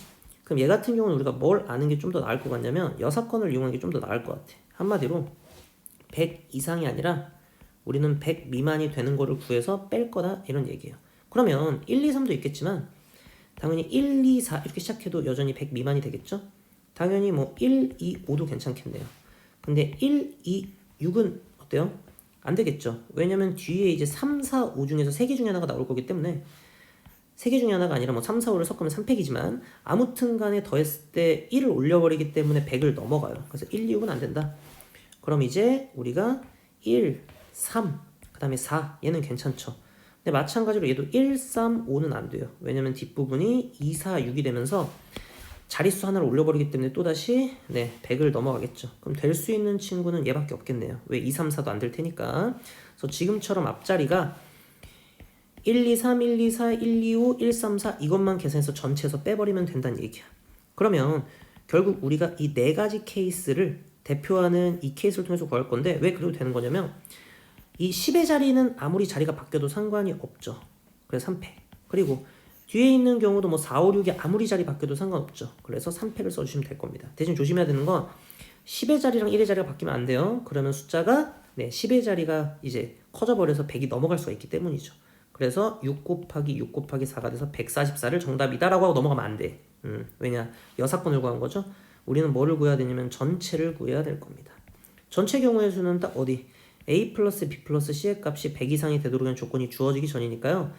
A: 그럼 얘 같은 경우는 우리가 뭘 아는 게 좀 더 나을 것 같냐면 여사건을 이용하는 게 좀 더 나을 것 같아. 한마디로 100 이상이 아니라 우리는 100 미만이 되는 거를 구해서 뺄 거다 이런 얘기예요. 그러면 1, 2, 3도 있겠지만 당연히 1, 2, 4 이렇게 시작해도 여전히 100 미만이 되겠죠. 당연히 뭐 1, 2, 5도 괜찮겠네요. 근데 1, 2, 6은 어때요? 안 되겠죠. 왜냐면 뒤에 이제 3, 4, 5 중에서 3개 중에 하나가 나올 거기 때문에 3개 중에 하나가 아니라 뭐 3, 4, 5를 섞으면 3팩이지만 아무튼 간에 더했을 때 1을 올려버리기 때문에 100을 넘어가요. 그래서 1, 2, 6은 안 된다. 그럼 이제 우리가 1, 3, 그 다음에 4 얘는 괜찮죠. 근데 마찬가지로 얘도 1, 3, 5는 안 돼요. 왜냐면 뒷부분이 2, 4, 6이 되면서 자릿수 하나를 올려버리기 때문에 또다시 100을 넘어가겠죠. 그럼 될 수 있는 친구는 얘밖에 없겠네요. 왜 2, 3, 4도 안 될 테니까. 그래서 지금처럼 앞자리가 1, 2, 3, 1, 2, 4, 1, 2, 5, 1, 3, 4 이것만 계산해서 전체에서 빼버리면 된다는 얘기야. 그러면 결국 우리가 이 네 가지 케이스를 대표하는 이 케이스를 통해서 구할 건데 왜 그래도 되는 거냐면 이 10의 자리는 아무리 자리가 바뀌어도 상관이 없죠. 그래서 3패. 그리고 뒤에 있는 경우도 뭐 4, 5, 6이 아무리 자리 바뀌어도 상관없죠. 그래서 3패를 써주시면 될 겁니다. 대신 조심해야 되는 건 10의 자리랑 1의 자리가 바뀌면 안 돼요. 그러면 숫자가 10의 자리가 이제 커져버려서 100이 넘어갈 수가 있기 때문이죠. 그래서 6 곱하기 6 곱하기 4가 돼서 144를 정답이다라고 하고 넘어가면 안 돼. 왜냐? 여사건을 구한 거죠. 우리는 뭐를 구해야 되냐면 전체를 구해야 될 겁니다. 전체 경우의 수는 딱 어디? A 플러스 B 플러스 C의 값이 100 이상이 되도록 하는 조건이 주어지기 전이니까요.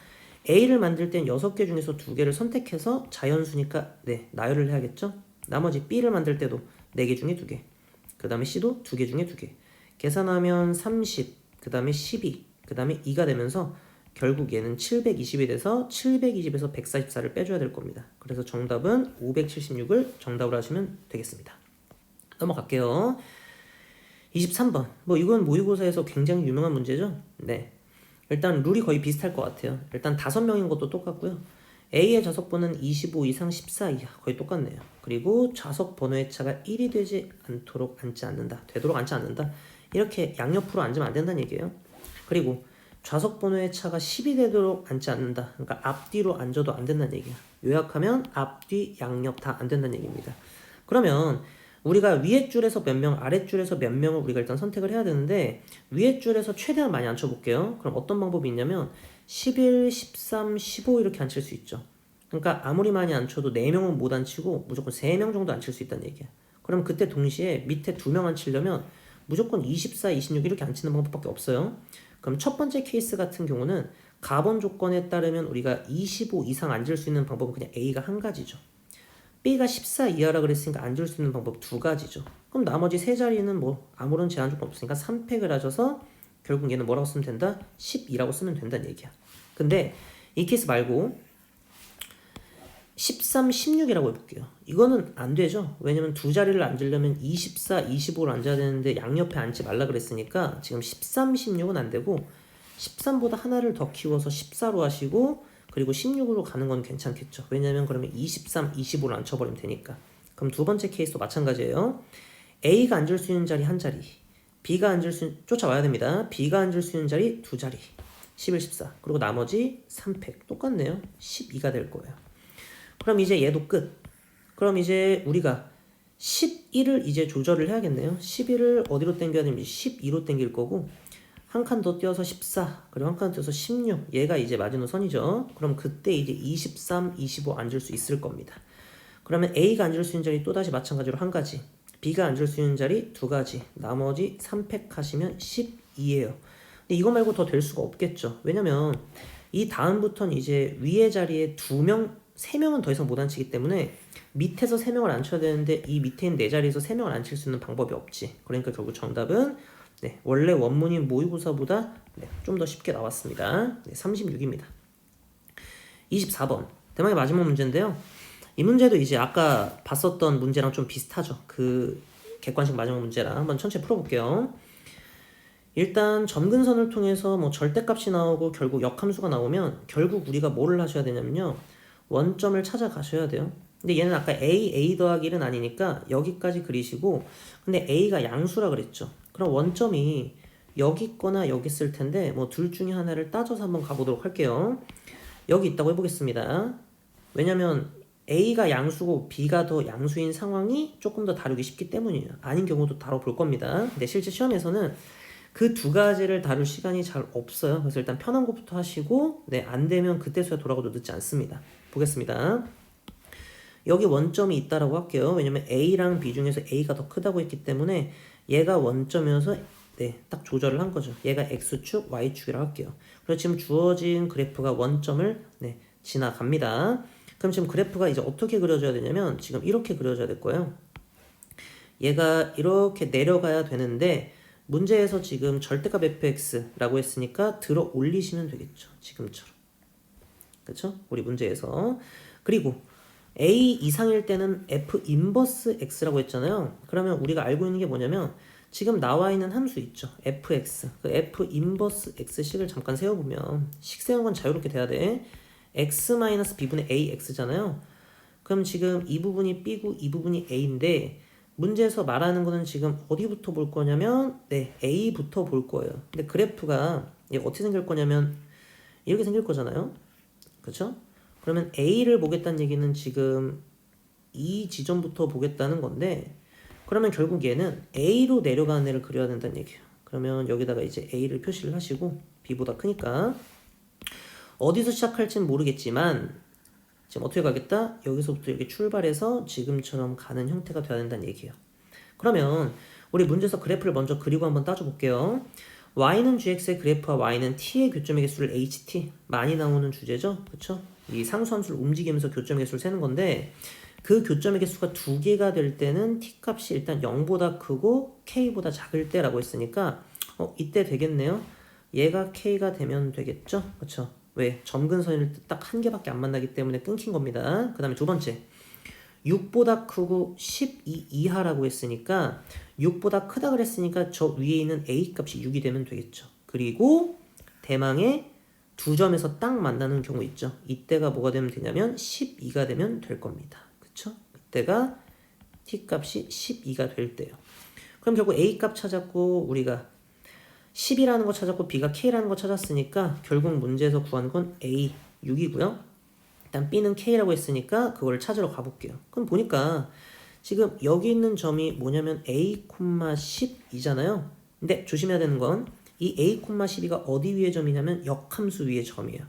A: A를 만들 땐 6개 중에서 2개를 선택해서 자연수니까 나열을 해야겠죠. 나머지 B를 만들 때도 4개 중에 2개. 그 다음에 C도 2개 중에 2개. 계산하면 30, 그 다음에 12, 그 다음에 2가 되면서 결국 얘는 720이 돼서 720에서 144를 빼줘야 될 겁니다. 그래서 정답은 576을 정답으로 하시면 되겠습니다. 넘어갈게요. 23번. 뭐 이건 모의고사에서 굉장히 유명한 문제죠. 일단 룰이 거의 비슷할 것 같아요. 일단 5명인 것도 똑같고요. A의 좌석번호는 25 이상 14 이하 거의 똑같네요. 그리고 좌석 번호의 차가 1이 되지 않도록 앉지 않는다. 되도록 앉지 않는다. 이렇게 양옆으로 앉으면 안 된다는 얘기예요. 그리고 좌석 번호의 차가 10이 되도록 앉지 않는다. 그러니까 앞뒤로 앉아도 안 된다는 얘기야. 요약하면 앞뒤 양옆 다 안 된다는 얘기입니다. 그러면 우리가 위에 줄에서 몇 명, 아래 줄에서 몇 명을 우리가 일단 선택을 해야 되는데 위에 줄에서 최대한 많이 앉혀볼게요. 그럼 어떤 방법이 있냐면 11, 13, 15 이렇게 앉힐 수 있죠. 그러니까 아무리 많이 앉혀도 4명은 못 앉히고 무조건 3명 정도 앉힐 수 있다는 얘기야. 그럼 그때 동시에 밑에 2명 앉히려면 무조건 24, 26 이렇게 앉히는 방법밖에 없어요. 그럼 첫 번째 케이스 같은 경우는 가번 조건에 따르면 우리가 25 이상 앉을 수 있는 방법은 그냥 A가 한 가지죠. B가 14 이하라 그랬으니까 앉을 수 있는 방법 2가지죠. 그럼 나머지 3자리는 뭐 아무런 제한 조건 없으니까 3팩을 하셔서 결국 얘는 뭐라고 쓰면 된다? 12라고 쓰면 된다는 얘기야. 근데 이 케이스 말고 13, 16이라고 해볼게요. 이거는 안 되죠. 왜냐면 두 자리를 앉으려면 24, 25를 앉아야 되는데 양옆에 앉지 말라 그랬으니까 지금 13, 16은 안 되고 13보다 하나를 더 키워서 14로 하시고 그리고 16으로 가는 건 괜찮겠죠. 왜냐면 그러면 23, 25를 앉혀버리면 되니까. 그럼 두 번째 케이스도 마찬가지예요. A가 앉을 수 있는 자리 한 자리, B가 앉을 수 있는, 쫓아와야 됩니다. B가 앉을 수 있는 자리 두 자리, 11, 14. 그리고 나머지 3팩 똑같네요. 12가 될 거예요. 그럼 이제 얘도 끝. 그럼 이제 우리가 11을 이제 조절을 해야겠네요. 11을 어디로 당겨야 되면 12로 당길 거고 한 칸 더 띄어서 14 그리고 한 칸 띄어서 16 얘가 이제 마지노선이죠. 그럼 그때 이제 23, 25 앉을 수 있을 겁니다. 그러면 A가 앉을 수 있는 자리 또다시 마찬가지로 한 가지, B가 앉을 수 있는 자리 두 가지, 나머지 3팩 하시면 12예요. 근데 이거 말고 더 될 수가 없겠죠. 왜냐면 이 다음부터는 이제 위의 자리에 2명, 3명은 더 이상 못 앉히기 때문에 밑에서 3명을 앉혀야 되는데 이 밑에 있는 4자리에서 3명을 앉힐 수 있는 방법이 없지. 그러니까 결국 정답은 원래 원문인 모의고사보다 좀 더 쉽게 나왔습니다. 36입니다. 24번 대망의 마지막 문제인데요. 이 문제도 이제 아까 봤었던 문제랑 좀 비슷하죠. 그 객관식 마지막 문제랑 한번 천천히 풀어볼게요. 일단 점근선을 통해서 뭐 절대값이 나오고 결국 역함수가 나오면 결국 우리가 뭐를 하셔야 되냐면요. 원점을 찾아가셔야 돼요. 근데 얘는 아까 A 더하기 1은 아니니까 여기까지 그리시고 근데 A가 양수라 그랬죠. 그럼 원점이 여기 있거나 여기 있을 텐데 뭐 둘 중에 하나를 따져서 한번 가보도록 할게요. 여기 있다고 해보겠습니다. 왜냐면 A가 양수고 B가 더 양수인 상황이 조금 더 다루기 쉽기 때문이에요. 아닌 경우도 다뤄볼 겁니다. 근데 실제 시험에서는 그 두 가지를 다룰 시간이 잘 없어요. 그래서 일단 편한 것부터 하시고 안 되면 그때서야 돌아가도 늦지 않습니다. 보겠습니다. 여기 원점이 있다라고 할게요. 왜냐면 A랑 B 중에서 A가 더 크다고 했기 때문에 얘가 원점이어서 딱 조절을 한 거죠. 얘가 X축, Y축이라고 할게요. 그래서 지금 주어진 그래프가 원점을 지나갑니다. 그럼 지금 그래프가 이제 어떻게 그려져야 되냐면 지금 이렇게 그려져야 될 거예요. 얘가 이렇게 내려가야 되는데 문제에서 지금 절대값 fx라고 했으니까 들어 올리시면 되겠죠. 지금처럼. 그렇죠? 우리 문제에서. 그리고 a 이상일 때는 f 인버스 x라고 했잖아요. 그러면 우리가 알고 있는 게 뭐냐면 지금 나와 있는 함수 있죠. fx. 그 f 인버스 x식을 잠깐 세워보면 식 세우는 건 자유롭게 돼야 돼. x-b분의 ax잖아요. 그럼 지금 이 부분이 b고 이 부분이 a인데 문제에서 말하는 거는 지금 어디부터 볼 거냐면 A부터 볼 거예요. 근데 그래프가 어떻게 생길 거냐면 이렇게 생길 거잖아요. 그렇죠? 그러면 A를 보겠다는 얘기는 지금 이 지점부터 보겠다는 건데 그러면 결국 얘는 A로 내려가는 애를 그려야 된다는 얘기예요. 그러면 여기다가 이제 A를 표시를 하시고 B보다 크니까 어디서 시작할지는 모르겠지만 지금 어떻게 가겠다? 여기서부터 이렇게 출발해서 지금처럼 가는 형태가 돼야 된다는 얘기예요. 그러면 우리 문제에서 그래프를 먼저 그리고 한번 따져볼게요. y는 gx의 그래프와 y는 t의 교점의 개수를 ht 많이 나오는 주제죠. 그쵸? 이 상수함수를 움직이면서 교점의 개수를 세는 건데 그 교점의 개수가 두 개가 될 때는 t 값이 일단 0보다 크고 k보다 작을 때라고 했으니까 이때 되겠네요. 얘가 k가 되면 되겠죠. 그쵸? 왜? 점근선일 때 딱 한 개밖에 안 만나기 때문에 끊긴 겁니다. 그 다음에 두 번째 6보다 크고 12 이하라고 했으니까 6보다 크다 그랬으니까 저 위에 있는 a 값이 6이 되면 되겠죠. 그리고 대망의 두 점에서 딱 만나는 경우 있죠. 이때가 뭐가 되면 되냐면 12가 되면 될 겁니다. 그쵸? 이때가 t 값이 12가 될 때요. 그럼 결국 a 값 찾았고 우리가 10이라는 거 찾았고 b가 k라는 거 찾았으니까 결국 문제에서 구한 건 a 6이고요. 일단 b는 k라고 했으니까 그걸 찾으러 가볼게요. 그럼 보니까 지금 여기 있는 점이 뭐냐면 a, 10이잖아요. 근데 조심해야 되는 건 이 a, 12가 어디 위의 점이냐면 역함수 위의 점이에요.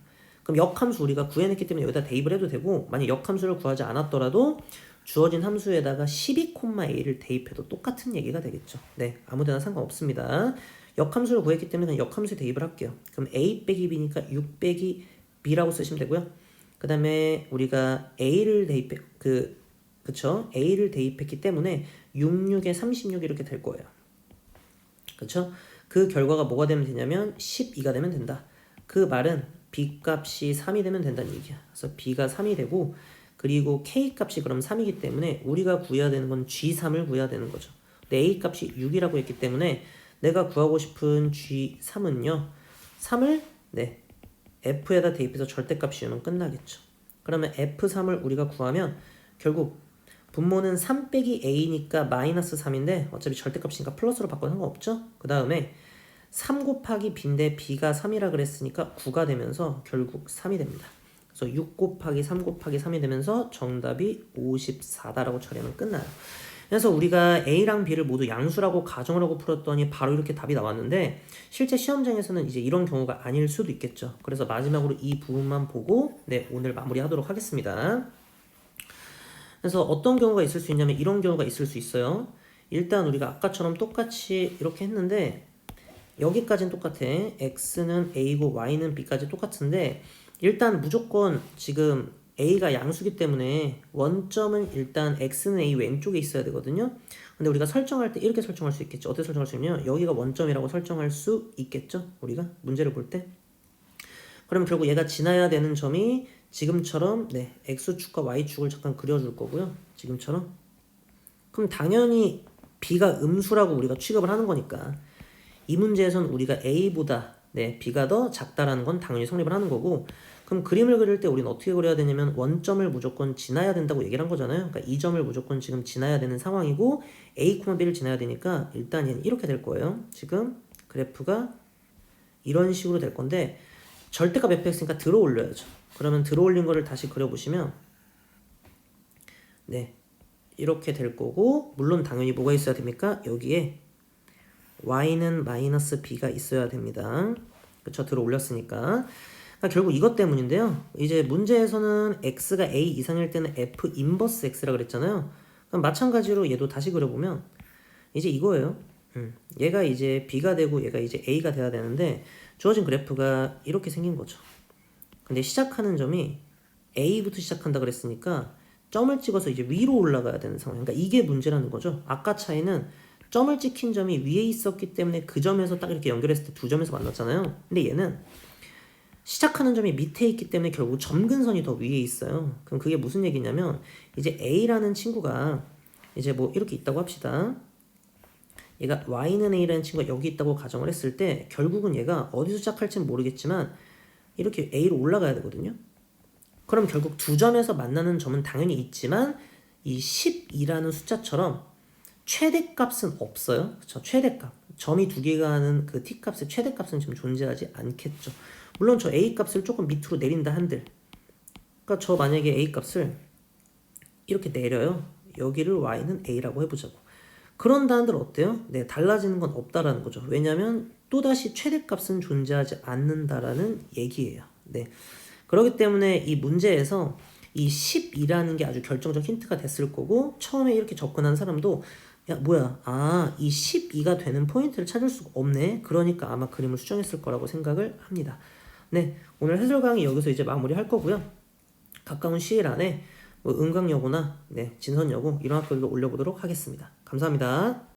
A: 그럼 역함수 우리가 구해냈기 때문에 여기다 대입을 해도 되고 만약 역함수를 구하지 않았더라도 주어진 함수에다가 12,a를 대입해도 똑같은 얘기가 되겠죠. 아무데나 상관없습니다. 역함수를 구했기 때문에 그냥 역함수에 대입을 할게요. 그럼 a 빼기 b니까 6 빼기 b라고 쓰시면 되고요. 그 다음에 우리가 a를 그쵸? a를 대입했기 때문에 66에 36 이렇게 될 거예요. 그쵸? 그 결과가 뭐가 되면 되냐면 12가 되면 된다. 그 말은 b 값이 3이 되면 된다는 얘기야. 그래서 b가 3이 되고 그리고 k 값이 그럼 3이기 때문에 우리가 구해야 되는 건 g3을 구해야 되는 거죠. 근데 a 값이 6이라고 했기 때문에 내가 구하고 싶은 g3은요. 3을 f에다 대입해서 절대값 씌우면 끝나겠죠. 그러면 f3을 우리가 구하면 결국 분모는 3 빼기 a니까 마이너스 3인데 어차피 절대값이니까 플러스로 바꿔도 상관없죠. 그 다음에 3 곱하기 b인데 b가 3이라 그랬으니까 9가 되면서 결국 3이 됩니다. 그래서 6 곱하기 3 곱하기 3이 되면서 정답이 54다라고 처리하면 끝나요. 그래서 우리가 A랑 B를 모두 양수라고 가정을 하고 풀었더니 바로 이렇게 답이 나왔는데 실제 시험장에서는 이제 이런 경우가 아닐 수도 있겠죠. 그래서 마지막으로 이 부분만 보고 오늘 마무리하도록 하겠습니다. 그래서 어떤 경우가 있을 수 있냐면 이런 경우가 있을 수 있어요. 일단 우리가 아까처럼 똑같이 이렇게 했는데 여기까지는 똑같아. X는 A고 Y는 B까지 똑같은데 일단 무조건 지금 A가 양수기 때문에 원점은 일단 X는 A 왼쪽에 있어야 되거든요. 근데 우리가 설정할 때 이렇게 설정할 수 있겠죠. 어떻게 설정할 수 있냐면 여기가 원점이라고 설정할 수 있겠죠. 우리가 문제를 볼 때. 그러면 결국 얘가 지나야 되는 점이 지금처럼 X축과 Y축을 잠깐 그려줄 거고요. 지금처럼. 그럼 당연히 B가 음수라고 우리가 취급을 하는 거니까 이 문제에선 우리가 A보다 B가 더 작다라는 건 당연히 성립을 하는 거고, 그럼 그림을 그릴 때 우리는 어떻게 그려야 되냐면 원점을 무조건 지나야 된다고 얘기를 한 거잖아요. 그러니까 이 점을 무조건 지금 지나야 되는 상황이고 A, B를 지나야 되니까 일단 얘는 이렇게 될 거예요. 지금 그래프가 이런 식으로 될 건데 절대값 fx니까 들어 올려야죠. 그러면 들어 올린 거를 다시 그려보시면 이렇게 될 거고, 물론 당연히 뭐가 있어야 됩니까? 여기에 y는 마이너스 b가 있어야 됩니다. 그쵸? 들어 올렸으니까. 그러니까 결국 이것 때문인데요. 이제 문제에서는 x가 a 이상일 때는 f 인버스 x라 그랬잖아요. 그럼 마찬가지로 얘도 다시 그려보면 이제 이거예요. 얘가 이제 b가 되고 얘가 이제 a가 돼야 되는데 주어진 그래프가 이렇게 생긴 거죠. 근데 시작하는 점이 a부터 시작한다 그랬으니까 점을 찍어서 이제 위로 올라가야 되는 상황. 그러니까 이게 문제라는 거죠. 아까 차이는 점을 찍힌 점이 위에 있었기 때문에 그 점에서 딱 이렇게 연결했을 때 두 점에서 만났잖아요. 근데 얘는 시작하는 점이 밑에 있기 때문에 결국 점근선이 더 위에 있어요. 그럼 그게 무슨 얘기냐면 이제 A라는 친구가 이제 뭐 이렇게 있다고 합시다. 얘가 Y는 A라는 친구가 여기 있다고 가정을 했을 때 결국은 얘가 어디서 시작할지는 모르겠지만 이렇게 A로 올라가야 되거든요. 그럼 결국 두 점에서 만나는 점은 당연히 있지만 이 12라는 숫자처럼 최대값은 없어요. 그쵸? 최대값. 점이 두 개가 하는 그 t값의 최대값은 지금 존재하지 않겠죠. 물론 저 a값을 조금 밑으로 내린다 한들, 그러니까 저 만약에 a값을 이렇게 내려요. 여기를 y는 a라고 해보자고. 그런다 한들 어때요? 달라지는 건 없다라는 거죠. 왜냐면 또다시 최대값은 존재하지 않는다라는 얘기예요. 그렇기 때문에 이 문제에서 이 10이라는 게 아주 결정적 힌트가 됐을 거고, 처음에 이렇게 접근한 사람도 야 뭐야, 이 12가 되는 포인트를 찾을 수가 없네. 그러니까 아마 그림을 수정했을 거라고 생각을 합니다. 오늘 해설 강의 여기서 이제 마무리할 거고요. 가까운 시일 안에 뭐 은광여고나 진선여고 이런 학교들도 올려보도록 하겠습니다. 감사합니다.